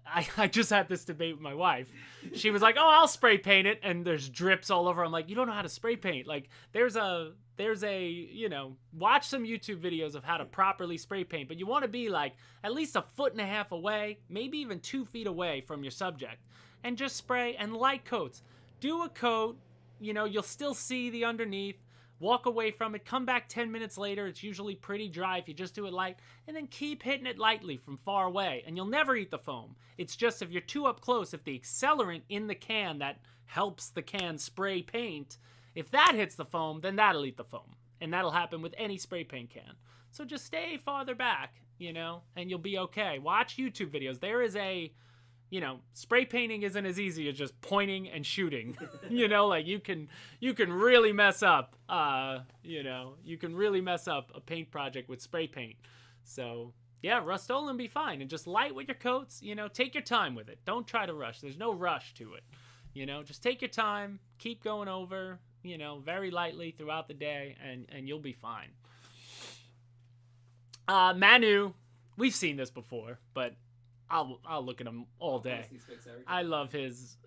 I just had this debate with my wife. She was like, "Oh, I'll spray paint it," and there's drips all over. I'm like, "You don't know how to spray paint." Like, there's a watch some YouTube videos of how to properly spray paint, but you want to be like at least 1.5 feet away, maybe even 2 feet away from your subject, and just spray and light coats. Do a coat, you'll still see the underneath. Walk away from it, come back 10 minutes later. It's usually pretty dry if you just do it light, and then keep hitting it lightly from far away, and you'll never eat the foam. It's just if you're too up close, if the accelerant in the can that helps the can spray paint, if that hits the foam, then that'll eat the foam, and that'll happen with any spray paint can. So just stay farther back, and you'll be okay. Watch YouTube videos. There is spray painting isn't as easy as just pointing and shooting. Like you can really mess up. You can really mess up a paint project with spray paint. So yeah, Rust-Oleum be fine, and just light with your coats. Take your time with it. Don't try to rush. There's no rush to it. Just take your time. Keep going over. Very lightly throughout the day, and you'll be fine. Manu, we've seen this before, but. I'll look at him all day. I love his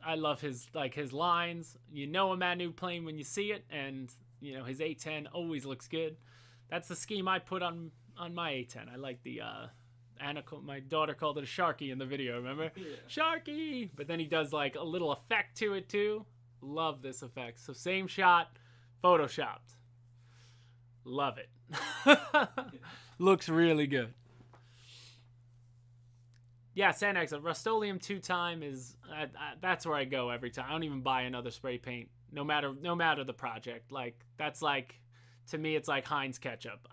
like his lines. You know a Manu plane when you see it, and you know his A10 always looks good. That's the scheme I put on my A10. I like the Anna, my daughter called it a Sharky in the video, remember? Yeah. Sharky! But then he does like a little effect to it too. Love this effect. So same shot, photoshopped. Love it. Looks really good. Yeah, Sandex, a Rust-Oleum 2-time is that's where I go every time. I don't even buy another spray paint, no matter the project. Like that's like, to me, it's like Heinz ketchup.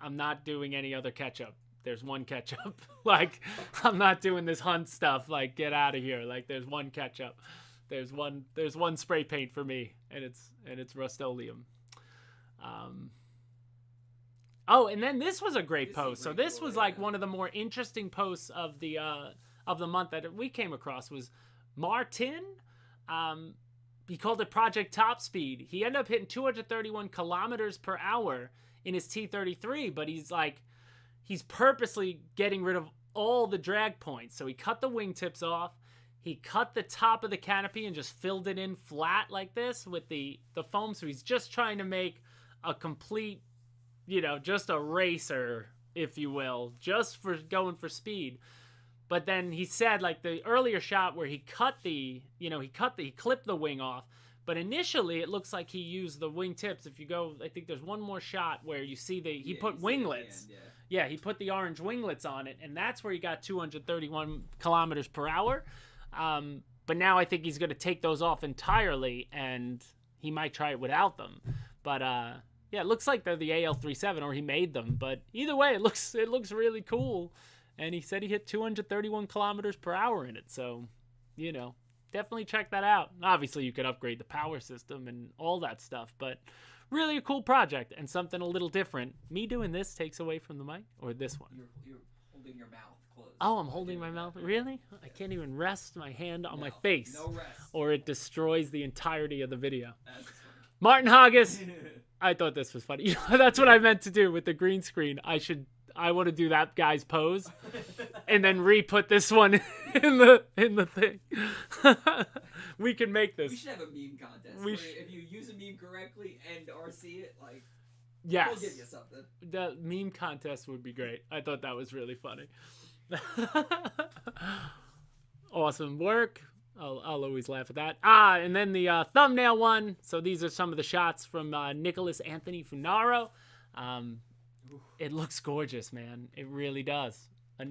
I'm not doing any other ketchup. There's one ketchup. Like I'm not doing this Hunt stuff. Like get out of here. Like there's one ketchup. There's one spray paint for me, and it's Rust-Oleum. Oh, and then this was a great post. So this was like one of the more interesting posts of the month that we came across was Martin. He called it Project Top Speed. He ended up hitting 231 kilometers per hour in his T33, but he's purposely getting rid of all the drag points. So he cut the wingtips off. He cut the top of the canopy and just filled it in flat like this with the foam. So he's just trying to make a complete, just a racer, if you will, just for going for speed. But then he said, like the earlier shot where he clipped the wing off. But initially it looks like he used the wingtips. If you go, I think there's one more shot where you see he put winglets. Yeah, he put the orange winglets on it, and that's where he got 231 kilometers per hour. But now I think he's going to take those off entirely, and he might try it without them. But yeah, it looks like they're the AL37, or he made them. But either way, it looks really cool. And he said he hit 231 kilometers per hour in it. So, definitely check that out. Obviously, you could upgrade the power system and all that stuff, but really a cool project and something a little different. Me doing this takes away from the mic, or this one? You're holding your mouth closed. Oh, I'm holding my mouth? Really? I can't even rest my hand on my face. No rest. Or it destroys the entirety of the video. That's funny. Martin Haggis, I thought this was funny. That's what I meant to do with the green screen. I want to do that guy's pose and then re-put this one in the thing. We can make this. We should have a meme contest. If you use a meme correctly and RC it, yes, we'll give you something. The meme contest would be great. I thought that was really funny. Awesome work. I'll always laugh at that. And then the thumbnail one. So these are some of the shots from Nicholas Anthony Funaro. It looks gorgeous, man. It really does.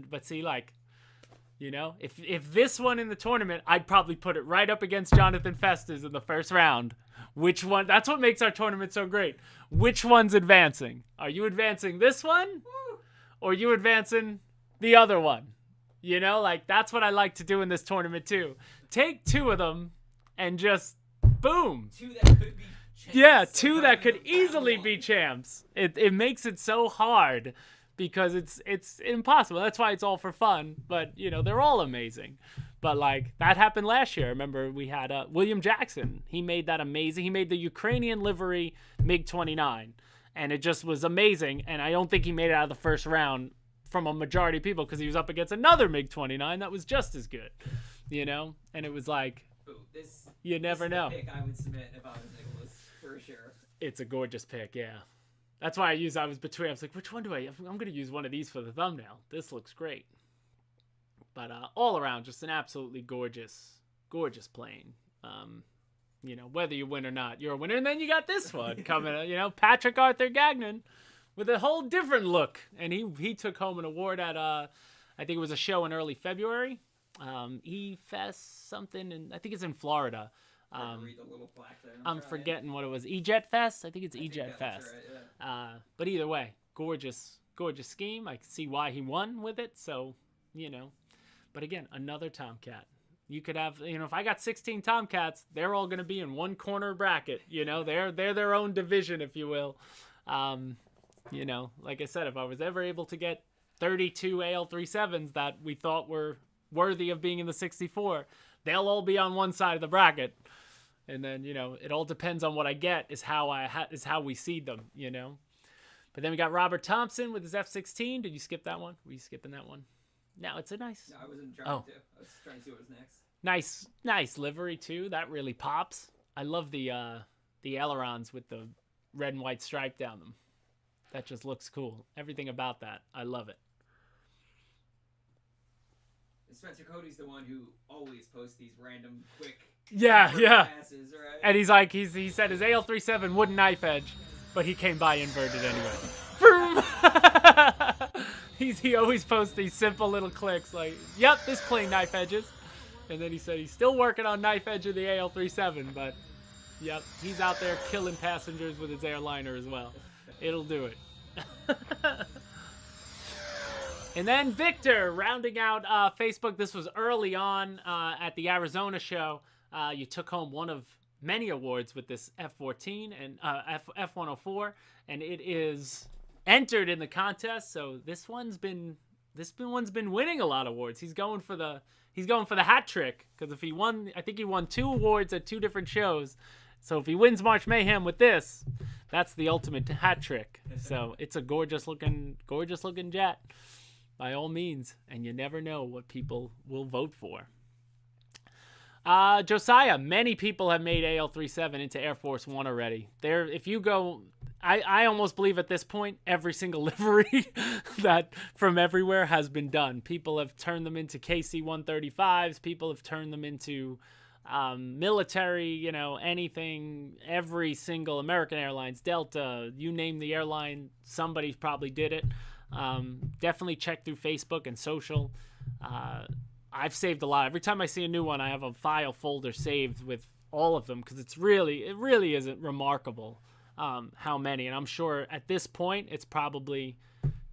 But see, if this one in the tournament, I'd probably put it right up against Jonathan Festa's in the first round. Which one? That's what makes our tournament so great. Which one's advancing? Are you advancing this one? Or are you advancing the other one? That's what I like to do in this tournament too. Take two of them and just boom. Two that could be champs. Yeah, two that could easily be champs. It makes it so hard because it's impossible. That's why it's all for fun. But, they're all amazing. But, that happened last year. Remember, we had William Jackson. He made that amazing. He made the Ukrainian livery MiG-29. And it just was amazing. And I don't think he made it out of the first round from a majority of people because he was up against another MiG-29 that was just as good. And it was you never know. Pick I would submit if I was Nicholas, for sure. It's a gorgeous pick, yeah. That's why I was between. I was like, which one do I'm going to use one of these for the thumbnail. This looks great. But all around, just an absolutely gorgeous plane. Whether you win or not, you're a winner. And then you got this one coming, Patrick Arthur Gagnon with a whole different look. And he took home an award at, I think it was a show in early February. E-Fest something, and I think it's in Florida. Read the little plaque there. I'm forgetting what it was. E-Jet Fest? I think it's E-Jet Fest. Right, yeah. But either way, gorgeous scheme. I can see why he won with it. So, But again, another Tomcat. You could have, if I got 16 Tomcats, they're all going to be in one corner bracket. They're their own division, if you will. Like I said, if I was ever able to get 32 AL37s that we thought were worthy of being in the 64, they'll all be on one side of the bracket. And then, it all depends on what I get is how we seed them, But then we got Robert Thompson with his F-16. Did you skip that one? Were you skipping that one? Now it's a nice, No, I wasn't trying Oh. to. I was trying to see what was next. nice livery too. That really pops. I love the ailerons with the red and white stripe down them. That just looks cool. Everything about that, I love it. Spencer Cody's the one who always posts these random quick Yeah. passes, right? And he's like, he said his AL-37 wouldn't knife edge, but he came by inverted anyway. Vroom! He always posts these simple little clicks like, yep, this plane knife edges. And then he said he's still working on knife edge of the AL-37, but yep, he's out there killing passengers with his airliner as well. It'll do it. And then Victor, rounding out Facebook. This was early on at the Arizona show. You took home one of many awards with this F-14 and F-104, and it is entered in the contest. So this one's been winning a lot of awards. He's going for the hat trick, because if he won, I think he won 2 awards at 2 different shows. So if he wins March Mayhem with this, that's the ultimate hat trick. So it's a gorgeous looking jet, by all means, and you never know what people will vote for. Josiah, many people have made AL-37 into Air Force One already. If you go, I almost believe at this point every single livery that from everywhere has been done. People have turned them into KC-135s. People have turned them into military, anything. Every single American Airlines, Delta, you name the airline, somebody probably did it. Definitely check through Facebook and social. I've saved a lot. Every time I see a new one, I have a file folder saved with all of them, because it really isn't remarkable how many. And I'm sure at this point,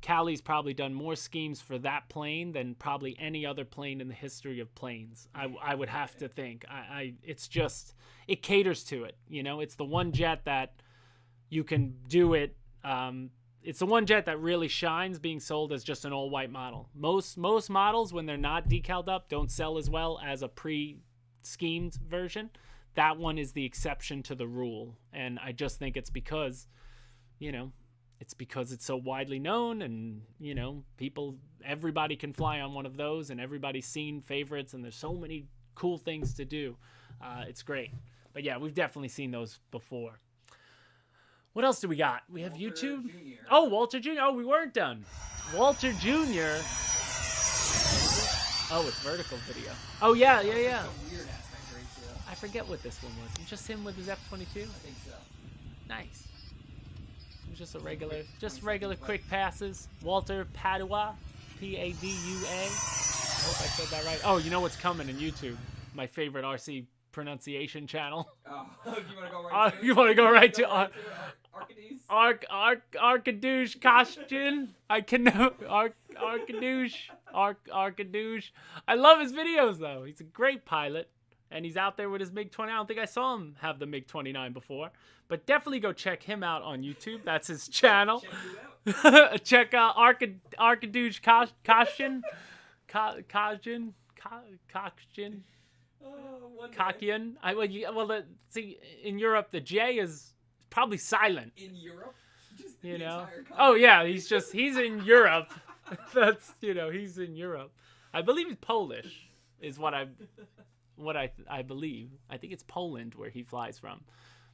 Callie's probably done more schemes for that plane than probably any other plane in the history of planes. I would have to think. It's just, it caters to it. It's the one jet that you can do it. It's the one jet that really shines being sold as just an all-white model. Most models, when they're not decaled up, don't sell as well as a pre-schemed version. That one is the exception to the rule. And I just think it's because, it's so widely known, and, everybody can fly on one of those, and everybody's seen favorites, and there's so many cool things to do. It's great. But yeah, we've definitely seen those before. What else do we got? We have Walter YouTube. Jr. Oh, Walter Jr. Oh, we weren't done. Walter Jr. Oh, it's vertical video. Oh, yeah. Some weird aspect ratio. I forget what this one was. Just him with his F-22? I think so. Nice. It was just regular quick passes. Walter Padua. Padua. I hope I said that right. Oh, you know what's coming in YouTube? My favorite RC pronunciation channel. Oh, you want to go right to it? You want to go right to Arcades? Arkadouche Kostjan. I can know Arkadouche. I love his videos though. He's a great pilot, and he's out there with his MiG-20. I don't think I saw him have the MiG-29 before, but definitely go check him out on YouTube. That's his channel. Check out Arkadouche Kostjan. Kostjan. Kakian. See, in Europe, the J is probably silent. In Europe? Just the you know? entire continent. Oh, yeah, he's in Europe. That's, he's in Europe. I believe he's Polish, is what I believe. I think it's Poland where he flies from.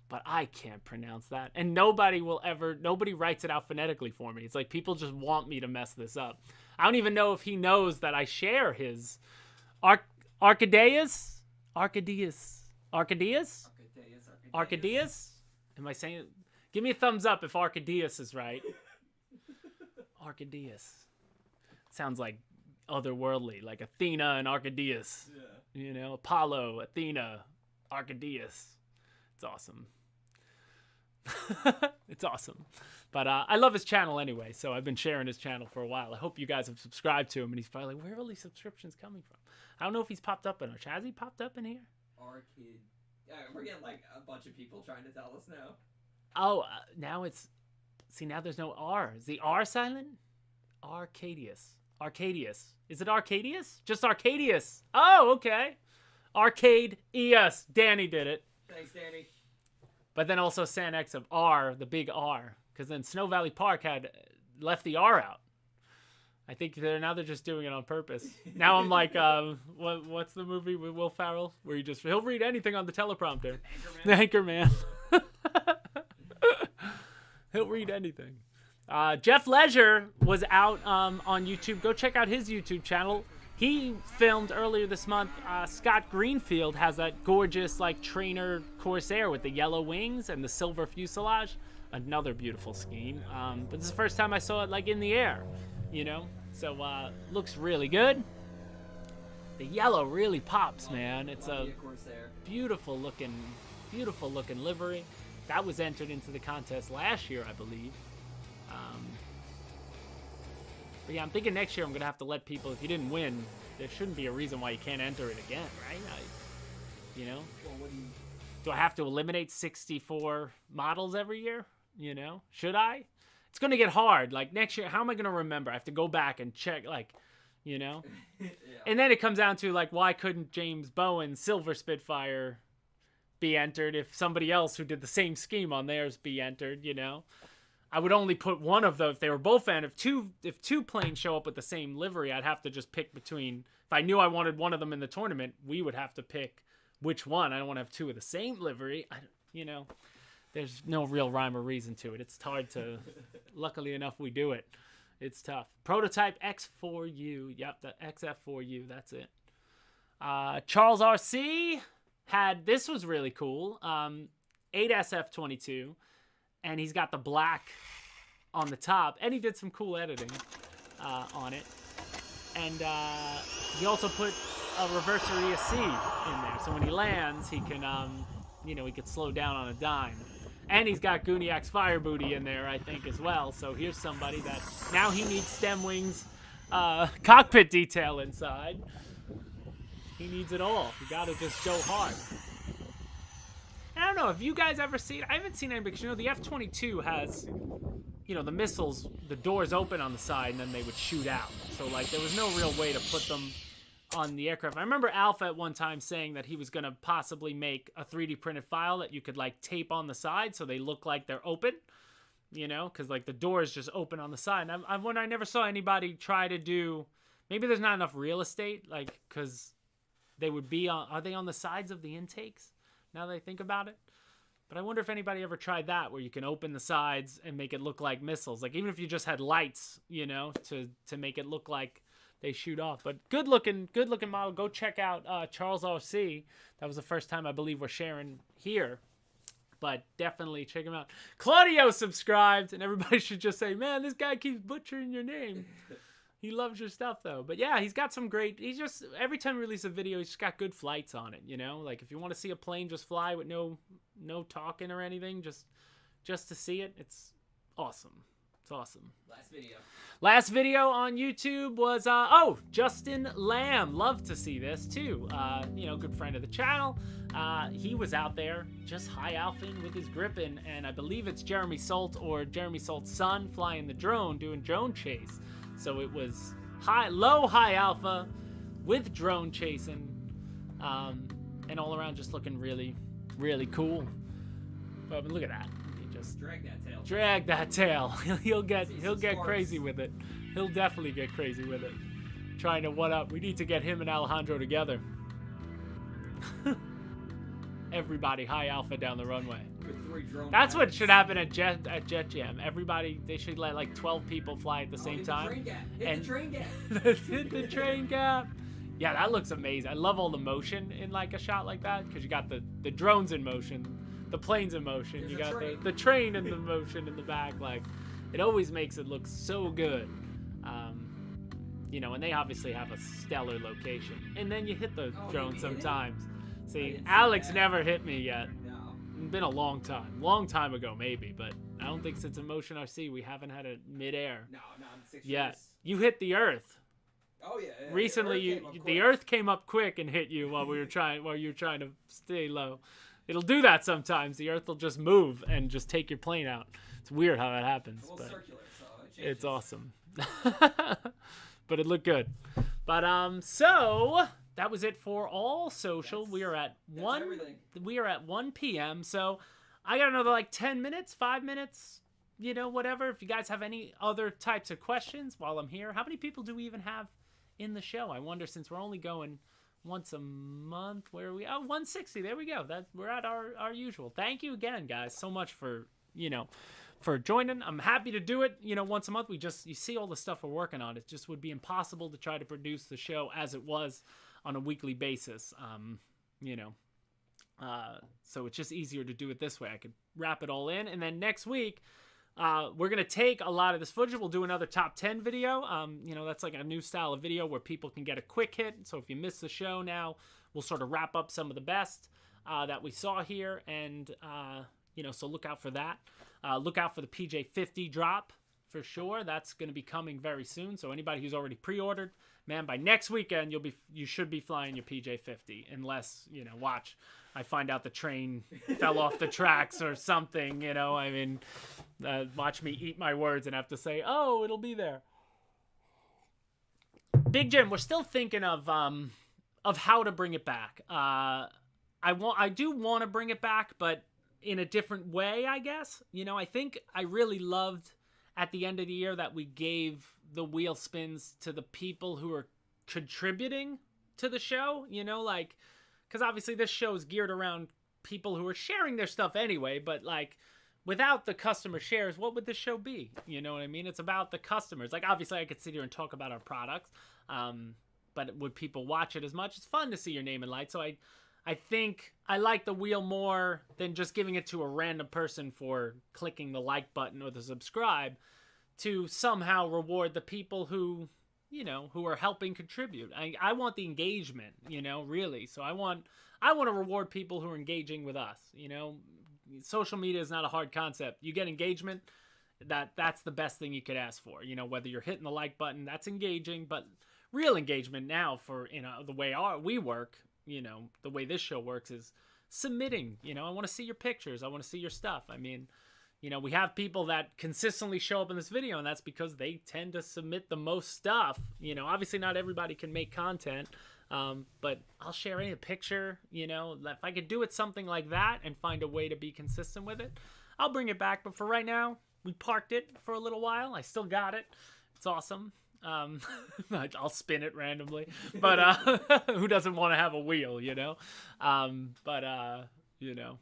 But I can't pronounce that. And nobody writes it out phonetically for me. It's like people just want me to mess this up. I don't even know if he knows that I share his Arcadeus? Am I saying it? Give me a thumbs up if Arcadeus is right. Arcadeus. Sounds like otherworldly, like Athena and Arcadeus. Yeah. Apollo, Athena, Arcadeus. It's awesome. It's awesome. But I love his channel anyway, so I've been sharing his channel for a while. I hope you guys have subscribed to him, and he's probably like, where are all these subscriptions coming from? I don't know if he's popped up in our chat. Has he popped up in here? Arcade. Yeah, we're getting like a bunch of people trying to tell us now. Oh, now it's... See, now there's no R. Is the R silent? Arcadius. Is it Arcadius? Just Arcadius. Oh, okay. Arcade ES. Danny did it. Thanks, Danny. But then also San X of R, the big R. Because then Snow Valley Park had left the R out. I think they're just doing it on purpose. Now I'm like, what's the movie with Will Ferrell where he'll read anything on the teleprompter? Anchorman. He'll read anything. Jeff Leisure was out on YouTube. Go check out his YouTube channel. He filmed earlier this month. Scott Greenfield has that gorgeous like trainer Corsair with the yellow wings and the silver fuselage. Another beautiful scheme. But this is the first time I saw it like in the air, you know. So looks really good. The yellow really pops, man. It's a beautiful looking livery. That was entered into the contest last year, I believe. But yeah, I'm thinking next year I'm gonna have to let people. If you didn't win, there shouldn't be a reason why you can't enter it again, right? You know. Well, do I have to eliminate 64 models every year? You know, should I? It's gonna get hard. Like next year, how am I gonna remember? I have to go back and check, like, you know. Yeah. And then it comes down to like, why couldn't James Bowen's Silver Spitfire be entered if somebody else who did the same scheme on theirs be entered? You know, I would only put one of those if they were both entered. If two planes show up with the same livery, I'd have to just pick between. If I knew I wanted one of them in the tournament, we would have to pick which one. I don't want to have two of the same livery. You know. There's no real rhyme or reason to it. It's hard to... Luckily enough, we do it. It's tough. Prototype X4U. Yep, the XF4U. That's it. Charles RC had... This was really cool. 8SF22. And he's got the black on the top. And he did some cool editing on it. And he also put a reverser ESC in there. So when he lands, he can... you know, he could slow down on a dime. And he's got Guniac's Fire Booty in there, I think, as well. So here's somebody that now he needs stem wings, cockpit detail inside. He needs it all. You gotta just go hard. And I don't know, have you guys ever seen... I haven't seen any, because, you know, the F-22 has, you know, the missiles, the doors open on the side, and then they would shoot out. So, like, there was no real way to put them on the aircraft. I remember Alpha at one time saying that he was going to possibly make a 3D printed file that you could like tape on the side so they look like they're open, you know, because like the doors just open on the side. And I never saw anybody try to do, maybe there's not enough real estate, like, because they would be on, are they on the sides of the intakes now that I think about it? But I wonder if anybody ever tried that where you can open the sides and make it look like missiles. Like even if you just had lights, you know, to make it look like they shoot off. But good looking model. Go check out Charles RC. That was the first time I believe we're sharing here. But definitely check him out. Claudio subscribed, and everybody should just say, man, this guy keeps butchering your name. He loves your stuff, though. But yeah, he's got some great... He's just... Every time he releases a video, he's just got good flights on it, you know? Like, if you want to see a plane just fly with no talking or anything, just to see it, it's awesome. It's awesome. Last video on YouTube was, Justin Lamb. Love to see this, too. You know, good friend of the channel. He was out there just high alphaing with his Griffin, and I believe it's Jeremy Salt or Jeremy Salt's son flying the drone, doing drone chase. So it was low high alpha with drone chasing, and all around just looking really, really cool. But look at that. Just drag that tail. He'll get crazy with it. He'll definitely get crazy with it. Trying to one up. We need to get him and Alejandro together. Everybody high alpha down the runway. That's what should happen at Jet Jam. Everybody, they should let like 12 people fly at the same time. Hit the train gap. Hit the train gap. Yeah, that looks amazing. I love all the motion in like a shot like that because you got the drones in motion, the planes in motion. You got the train in the motion in the back. Like, it always makes it look so good. You know, and they obviously have a stellar location. And then you hit the drone sometimes. See, Alex never hit me yet. No. It's been a long time ago maybe, but I don't think since Emotion RC we haven't had it midair. No, not in 6 yet. years. You hit the Earth. Oh yeah. Recently, the Earth came up quick and hit you while you were trying to stay low. It'll do that sometimes. The Earth will just move and just take your plane out. It's weird how that happens, It's a little circular, so it changes. it's awesome. But it looked good. But so that was it for all social. We are at 1 p.m. So I got another like 10 minutes, 5 minutes, you know, whatever. If you guys have any other types of questions while I'm here. How many people do we even have in the show? I wonder, since we're only going once a month. Where are we? Oh, 160. There we go. We're at our usual. Thank you again, guys, so much for, you know, for joining. I'm happy to do it, you know, once a month. You see all the stuff we're working on. It just would be impossible to try to produce the show as it was on a weekly basis. You know, so it's just easier to do it this way. I could wrap it all in, and then next week we're going to take a lot of this footage. We'll do another top 10 video. You know, that's like a new style of video where people can get a quick hit. So if you missed the show now, we'll sort of wrap up some of the best that we saw here. And, you know, so look out for that. Look out for the PJ50 drop for sure. That's going to be coming very soon. So anybody who's already pre-ordered, man, by next weekend, you should be flying your PJ50, unless, you know, watch, I find out the train fell off the tracks or something, you know. I mean, watch me eat my words and have to say, oh, it'll be there. Big Jim, we're still thinking of how to bring it back. I do want to bring it back, but in a different way, I guess. You know, I think I really loved at the end of the year that we gave the wheel spins to the people who are contributing to the show, you know, like, because obviously this show is geared around people who are sharing their stuff anyway, but like without the customer shares, what would this show be? You know what I mean? It's about the customers. Like, obviously I could sit here and talk about our products, but would people watch it as much? It's fun to see your name in light. So I think I like the wheel more than just giving it to a random person for clicking the like button or the subscribe, to somehow reward the people who, you know, who are helping contribute. I want the engagement, you know, really. So I want to reward people who are engaging with us, you know. Social media is not a hard concept. You get engagement, that's the best thing you could ask for. You know, whether you're hitting the like button, that's engaging, but real engagement now for, you know, the way we work, you know, the way this show works is submitting. You know, I want to see your pictures. I want to see your stuff. I mean, you know, we have people that consistently show up in this video, and that's because they tend to submit the most stuff. You know, obviously not everybody can make content, but I'll share any picture, you know. If I could do it something like that and find a way to be consistent with it, I'll bring it back. But for right now, we parked it for a little while. I still got it. It's awesome. I'll spin it randomly, but who doesn't want to have a wheel, you know? You know,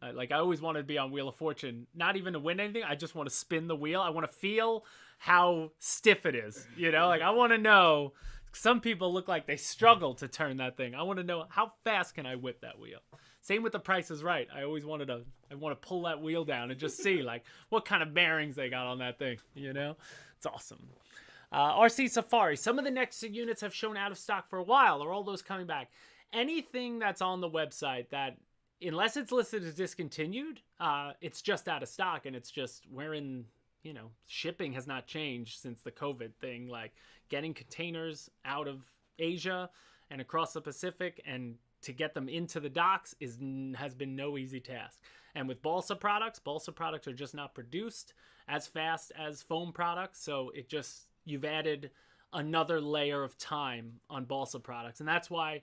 I always wanted to be on Wheel of Fortune, not even to win anything. I just want to spin the wheel. I want to feel how stiff it is, you know? Like, I want to know. Some people look like they struggle to turn that thing. I want to know, how fast can I whip that wheel? Same with the Price is Right. I always want to pull that wheel down and just see like what kind of bearings they got on that thing, you know? It's awesome. RC Safari. Some of the next units have shown out of stock for a while. Are all those coming back? Anything that's on the website that, unless it's listed as discontinued, it's just out of stock, and it's just, we're in, you know, shipping has not changed since the COVID thing. Like, getting containers out of Asia and across the Pacific and to get them into the docks has been no easy task. And with balsa products are just not produced as fast as foam products, so it just, you've added another layer of time on balsa products. And that's why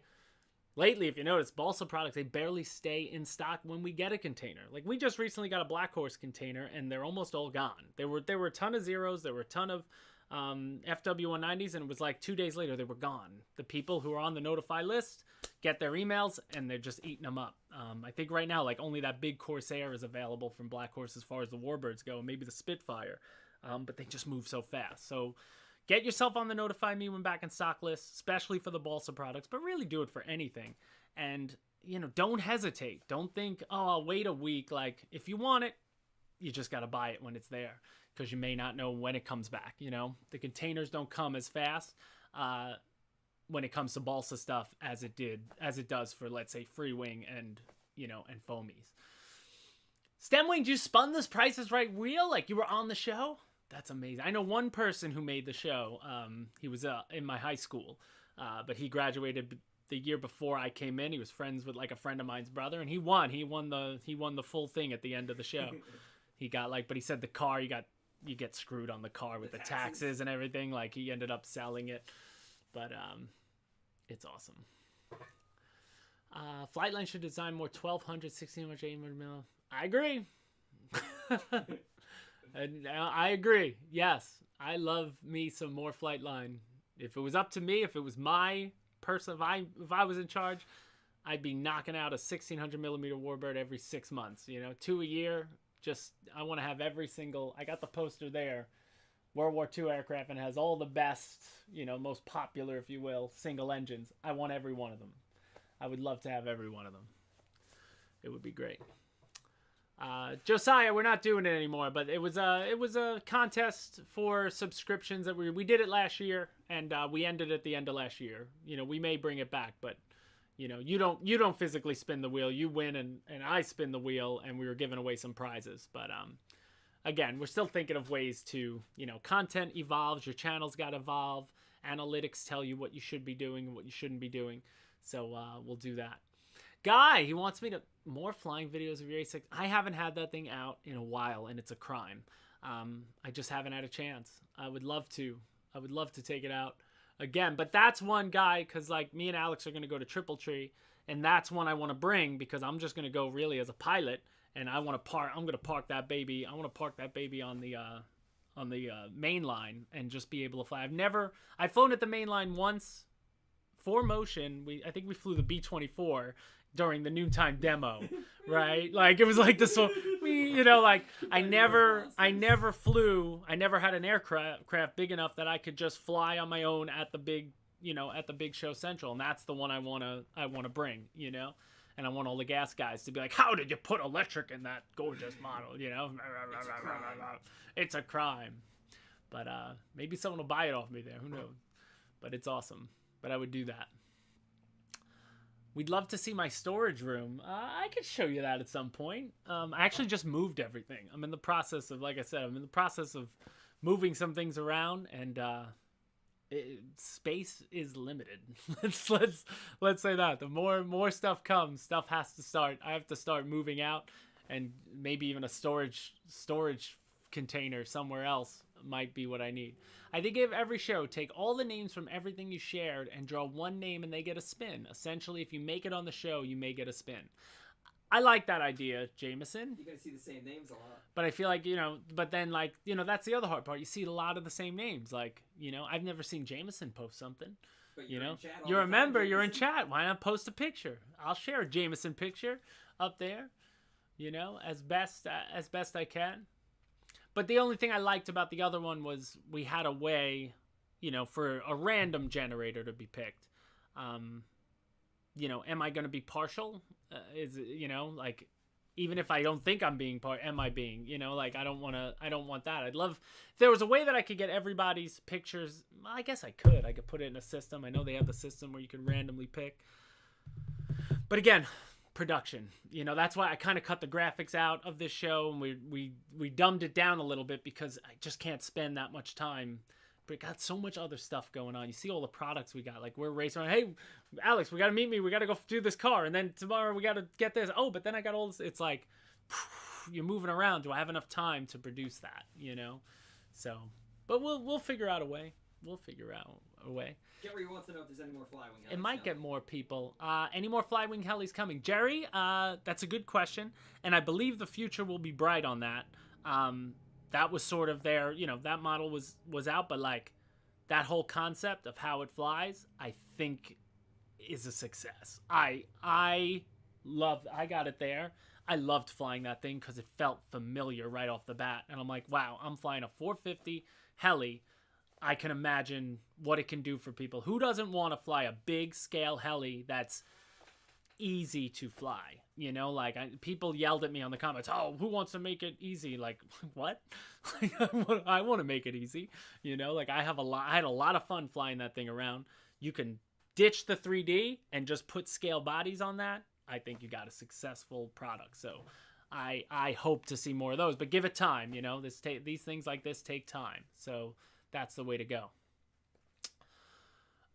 lately, if you notice, balsa products, they barely stay in stock when we get a container. Like, we just recently got a Black Horse container, and they're almost all gone. There were a ton of zeros, there were a ton of FW190s, and it was like 2 days later they were gone. The people who are on the notify list get their emails, and they're just eating them up. I think right now, like, only that big Corsair is available from Black Horse as far as the Warbirds go, and maybe the Spitfire. But they just move so fast. So get yourself on the notify me when back in stock list, especially for the balsa products, but really do it for anything. And, you know, don't hesitate. Don't think, oh, I'll wait a week. Like, if you want it, you just got to buy it when it's there, because you may not know when it comes back. You know, the containers don't come as fast when it comes to balsa stuff as it does for, let's say, Free Wing and, you know, and foamies. Stemwing, you spun this Price is Right wheel like you were on the show? That's amazing. I know one person who made the show. He was in my high school, but he graduated the year before I came in. He was friends with like a friend of mine's brother, and he won. He won the full thing at the end of the show. He got like, but he said the car, you get screwed on the car with the taxes and everything. Like, he ended up selling it, but it's awesome. Flightline should design more 1200, 1600, 800 mil. I agree. And I agree. Yes, I love me some more flight line. If it was up to me, if it was my person, if I was in charge, I'd be knocking out a 1600 millimeter warbird every 6 months. 2 a year. Just I want to have every single. I got the poster there, World War II aircraft, and it has all the best, most popular, if you will, single engines. I want every one of them. I would love to have every one of them. It would be great. Josiah, we're not doing it anymore, but it was a contest for subscriptions that we did it last year, and we ended at the end of last year. We may bring it back, but you don't physically spin the wheel. You win, and I spin the wheel, and we were giving away some prizes. But again, we're still thinking of ways to content evolves. Your channel's got to evolve. Analytics tell you what you should be doing and what you shouldn't be doing. So we'll do that. Guy, he wants me to more flying videos of your A6. I haven't had that thing out in a while, and it's a crime. I just haven't had a chance. I would love to take it out again, but that's one guy, because like me and Alex are going to go to Triple Tree, and that's one I want to bring because I'm just going to go really as a pilot, and I'm going to park that baby. I want to park that baby on the main line and just be able to fly. I've flown at the main line once for motion. I think we flew the B-24 during the noontime demo, right? Like it was like this, I never had an aircraft big enough that I could just fly on my own at the big show central. And that's the one I want to bring, and I want all the gas guys to be like, how did you put electric in that gorgeous model? It's a crime. But maybe someone will buy it off me there. Who knows? But it's awesome. But I would do that. We'd love to see my storage room. I could show you that at some point. I actually just moved everything. I'm in the process of, like I said, moving some things around, and space is limited. let's say that. The more stuff comes, stuff has to start. I have to start moving out, and maybe even a storage container somewhere else might be what I need. I think of every show, take all the names from everything you shared and draw one name and they get a spin. Essentially, if you make it on the show, you may get a spin. I like that idea, Jameson. You're going to see the same names a lot. But I feel like, but then that's the other hard part. You see a lot of the same names. Like, I've never seen Jameson post something. But you're in chat all you're the a time, member, you're in Jameson. chat. Why not post a picture? I'll share a Jameson picture up there, as best I can. But the only thing I liked about the other one was we had a way, for a random generator to be picked. Am I going to be partial? Even if I don't think I'm being am I being, I don't want that. I'd love, if there was a way that I could get everybody's pictures, I guess I could put it in a system. I know they have the system where you can randomly pick. But again, production, that's why I kind of cut the graphics out of this show, and we dumbed it down a little bit because I just can't spend that much time. But it got so much other stuff going on. You see all the products we got. Like we're racing around. Hey, Alex, we got to meet me. We got to go do this car, and then tomorrow we got to get this. Oh, but then I got all this. It's like you're moving around. Do I have enough time to produce that? So, but we'll figure out a way. Jerry wants to know if there's any more Flywing helis. It might get more people. Any more Flywing helis coming? Jerry, that's a good question. And I believe the future will be bright on that. That was sort of their, that model was out, but like that whole concept of how it flies, I think is a success. I got it there. I loved flying that thing because it felt familiar right off the bat. And I'm like, wow, I'm flying a 450 heli. I can imagine what it can do for people. Who doesn't want to fly a big scale heli that's easy to fly? People yelled at me on the comments, oh, who wants to make it easy? Like, what? I want to make it easy. I had a lot of fun flying that thing around. You can ditch the 3D and just put scale bodies on that. I think you got a successful product. So I hope to see more of those, but give it time. These things like this take time. So that's the way to go.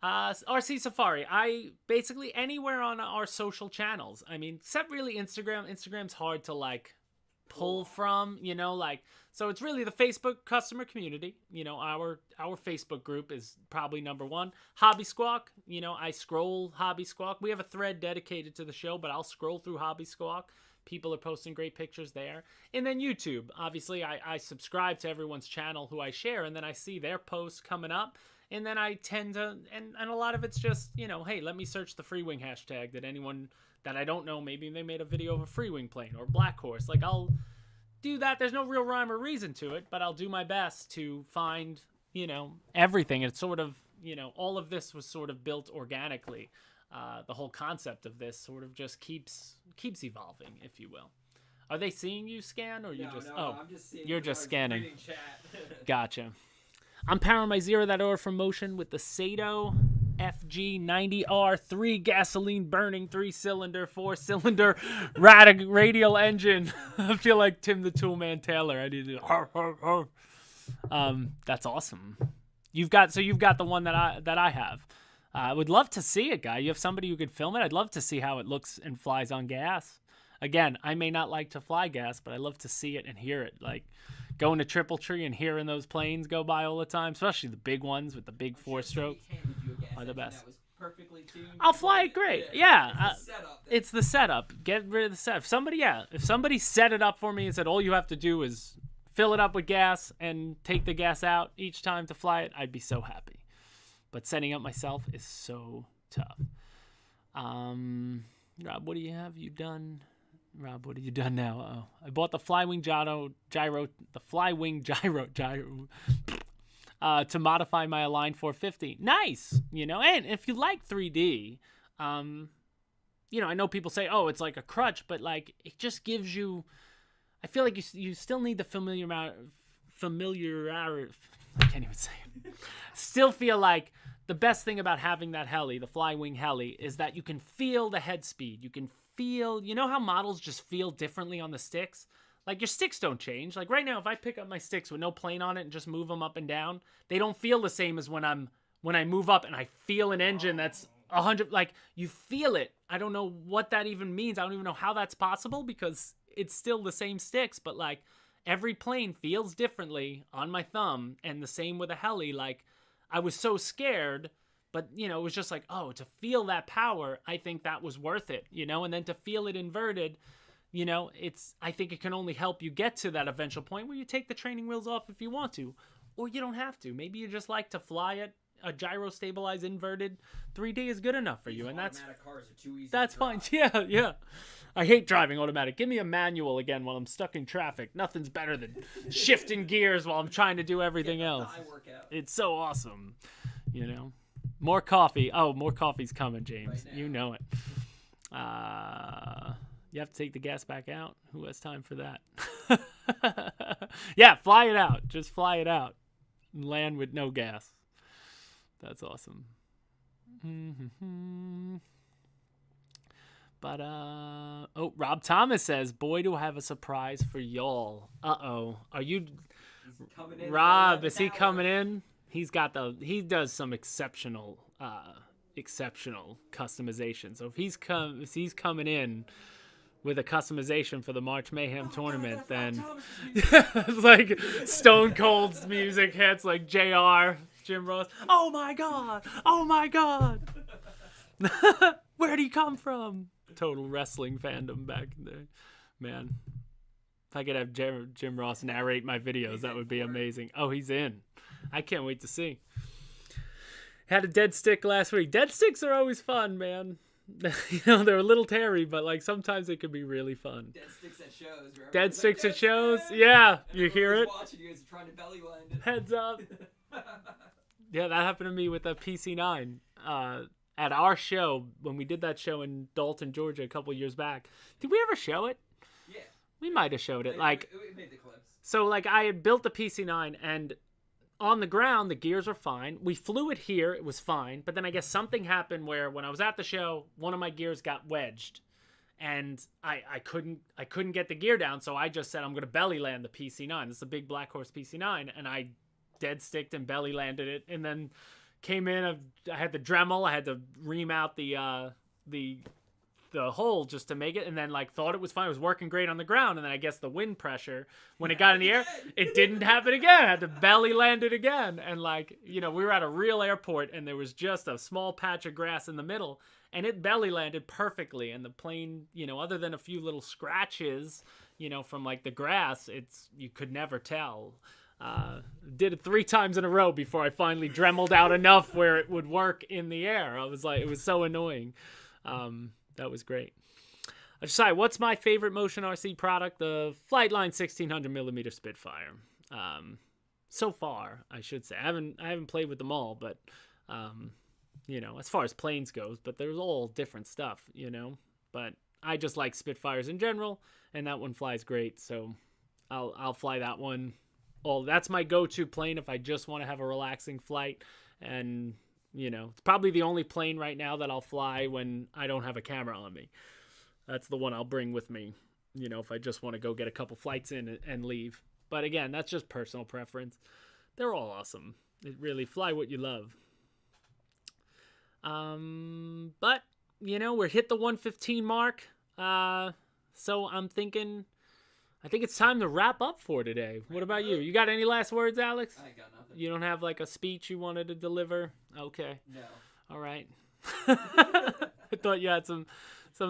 RC Safari. I basically anywhere on our social channels. I mean, except really Instagram. Instagram's hard to pull from, so it's really the Facebook customer community. Our Facebook group is probably number one. Hobby Squawk. I scroll Hobby Squawk. We have a thread dedicated to the show, but I'll scroll through Hobby Squawk People are posting great pictures there. And then YouTube. Obviously, I subscribe to everyone's channel who I share, and then I see their posts coming up. And then I tend to, and a lot of it's just, you know, hey, let me search the free wing hashtag. Did anyone that I don't know, maybe they made a video of a free wing plane or Black Horse. Like, I'll do that. There's no real rhyme or reason to it, but I'll do my best to find, you know, everything. It's sort of, you know, all of this was sort of built organically. The whole concept of this sort of just keeps evolving, if you will. Are they seeing you scan, or you just? No, oh, I'm just seeing you're just scanning. reading chat. Gotcha. I'm powering my Zero that order from Motion with the Sato FG90R 3 gasoline burning 3-cylinder 4-cylinder radial engine. I feel like Tim the Toolman Taylor. I need to. That's awesome. You've got the one that I have. I would love to see it, guy. You have somebody who could film it. I'd love to see how it looks and flies on gas. Again, I may not like to fly gas, but I love to see it and hear it. Like going to Triple Tree and hearing those planes go by all the time, especially the big ones with the big 4-stroke, are the best. I'll fly it great. Yeah, it's the setup. Get rid of the setup. If somebody set it up for me and said all you have to do is fill it up with gas and take the gas out each time to fly it, I'd be so happy. But setting up myself is so tough. Rob, what do you have you done? Rob, what have you done now? I bought the Flywing gyro, to modify my Align 450. Nice, you know. And if you like 3D, you know, I know people say, oh, it's like a crutch, but like it just gives you. I feel like you still need the familiar. I can't even say it. Still feel like the best thing about having that heli, the Flywing heli, is that you can feel the head speed. You can feel, you know how models just feel differently on the sticks? Like your sticks don't change. Like right now, if I pick up my sticks with no plane on it and just move them up and down, they don't feel the same as when I move up and I feel an engine that's 100, like you feel it. I don't know what that even means. I don't even know how that's possible because it's still the same sticks, but like every plane feels differently on my thumb, and the same with a heli. Like I was so scared, but you know, it was just like, oh, to feel that power, I think that was worth it, you know, and then to feel it inverted, you know, I think it can only help you get to that eventual point where you take the training wheels off if you want to, or you don't have to. Maybe you just like to fly it. A gyro stabilized inverted 3D is good enough for you, and that's cars are too easy that's to fine. drive. Yeah. I hate driving automatic. Give me a manual again while I'm stuck in traffic. Nothing's better than shifting gears while I'm trying to do everything else. It's so awesome, you know. More coffee. Oh, more coffee's coming, James. Right, you know it. You have to take the gas back out. Who has time for that? Yeah, fly it out. Just fly it out. Land with no gas. That's awesome. But, oh, Rob Thomas says, boy, do I have a surprise for y'all. Uh-oh. Are you, Rob, is he coming in? He does some exceptional customization. So if he's coming in with a customization for the March Mayhem tournament, then it's like Stone Cold's music hits, like JR, Jim Ross. Oh my God. Where'd he come from? Total wrestling fandom back in the day. Man, if I could have Jim Ross narrate my videos, that would be amazing. Oh, he's in. I can't wait to see. Had a dead stick last week. Dead sticks are always fun, man. You know, they're a little teary, but like sometimes it can be really fun. Dead sticks at shows. Dead sticks at shows? Yeah, you hear it? Watching, you guys are trying to belly land it. Heads up. Yeah, that happened to me with the PC9. At our show, when we did that show in Dalton, Georgia a couple years back. Did we ever show it? Yeah. We might have showed it. Like, we made the clips. So like I had built the PC9, and on the ground the gears are fine. We flew it here, it was fine, but then I guess something happened where when I was at the show, one of my gears got wedged, and I couldn't get the gear down, so I just said I'm gonna belly land the PC9. This is a big Black Horse PC9, and I dead sticked and belly landed it, and then came in. I had the Dremel. I had to ream out the the hole just to make it, and then like thought it was fine. It was working great on the ground, and then I guess the wind pressure when it got in the air, it didn't happen again. I had to belly land it again, and like we were at a real airport, and there was just a small patch of grass in the middle, and it belly landed perfectly, and the plane, other than a few little scratches, from like the grass, you could never tell. Did it 3 times in a row before I finally dremeled out enough where it would work in the air. I was like, it was so annoying. That was great. I decided, what's my favorite Motion RC product? The Flightline 1600mm Spitfire. So far, I should say. I haven't played with them all, but as far as planes goes, but there's all different stuff, But I just like Spitfires in general, and that one flies great, so I'll fly that one. That's my go-to plane if I just want to have a relaxing flight, and it's probably the only plane right now that I'll fly when I don't have a camera on me. That's the one I'll bring with me, if I just want to go get a couple flights in and leave. But again, that's just personal preference. They're all awesome. It really, fly what you love. But we're hit the 115 mark. So I'm thinking, I think it's time to wrap up for today. What about you? You got any last words, Alex? I got nothing. You don't have like a speech you wanted to deliver? Okay. No. All right. I thought you had some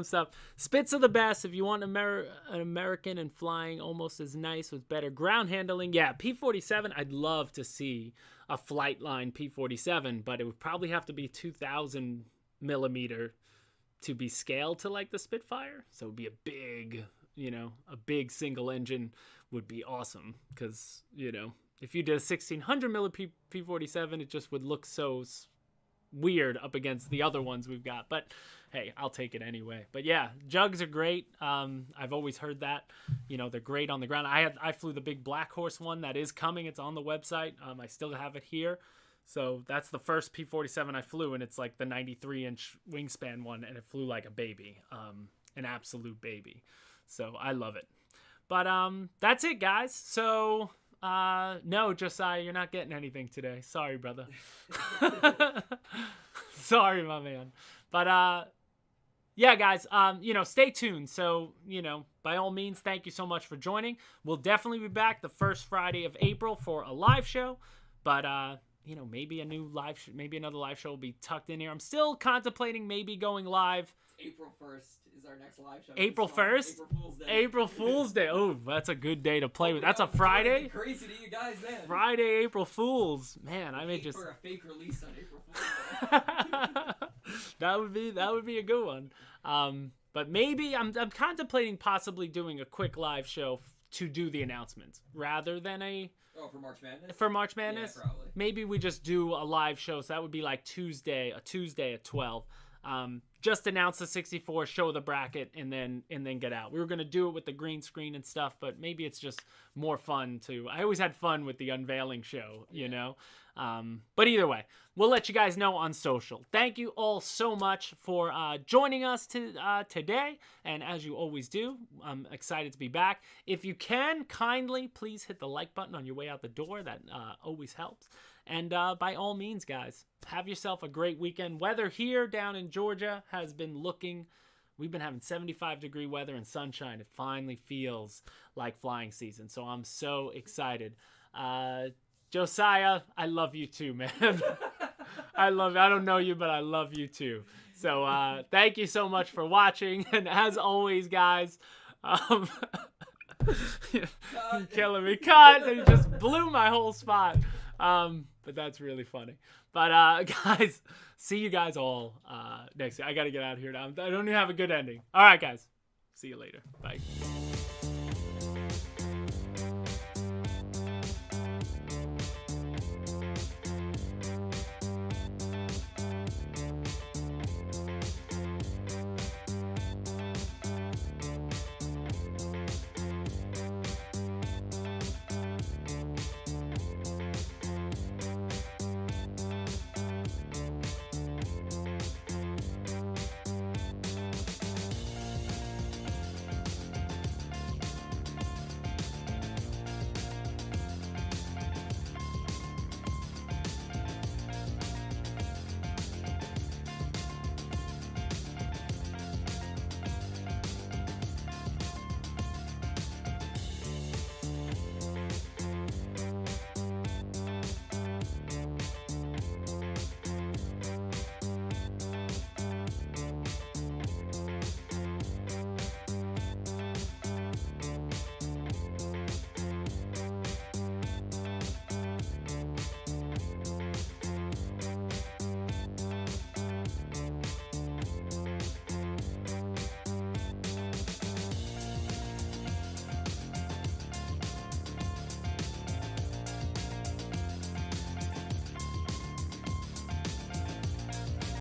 stuff. Spits are the best. If you want an American and flying almost as nice with better ground handling, yeah, P-47, I'd love to see a Flightline P-47, but it would probably have to be 2,000 millimeter to be scaled to like the Spitfire. So it would be a big single engine would be awesome, because if you did a 1600 millimeter P-47, it just would look so weird up against the other ones we've got. But hey, I'll take it anyway. But yeah, jugs are great. I've always heard that they're great on the ground. I flew the big Black Horse one that is coming. It's on the website. I still have it here. So that's the first P-47 I flew, and it's like the 93-inch wingspan one, and it flew like a baby, an absolute baby. So I love it. But that's it, guys. So no, Josiah, you're not getting anything today. Sorry, brother. Sorry, my man. But yeah, guys, stay tuned. So, by all means, thank you so much for joining. We'll definitely be back the first Friday of April for a live show. But maybe another live show will be tucked in here. I'm still contemplating maybe going live. April 1st is our next live show. April 1st? April Fool's Day. April Fool's Day. Oh, that's a good day to play with. That's a Friday? Crazy to you guys then. Friday, April Fool's. Man, I may just... for a fake release on April Fool's Day. That would be a good one. But maybe I'm contemplating possibly doing a quick live show to do the announcements rather than for March Madness? For March Madness? Yeah, probably. Maybe we just do a live show, so that would be like a Tuesday at 12. Just announce the 64, show the bracket, and then get out. We were going to do it with the green screen and stuff, but maybe it's just more fun to... I always had fun with the unveiling show, But either way, we'll let you guys know on social. Thank you all so much for joining us today, and as you always do, I'm excited to be back. If you can, kindly, please hit the like button on your way out the door. That always helps. And by all means, guys, have yourself a great weekend. Weather here down in Georgia has been looking... We've been having 75-degree weather and sunshine. It finally feels like flying season, so I'm so excited. Josiah, I love you too, man. I don't know you, but I love you too. So thank you so much for watching. And as always, guys, you're killing me. Cut! You just blew my whole spot. But that's really funny. But guys, see you guys all next week. I got to get out of here now. I don't even have a good ending. All right, guys. See you later. Bye.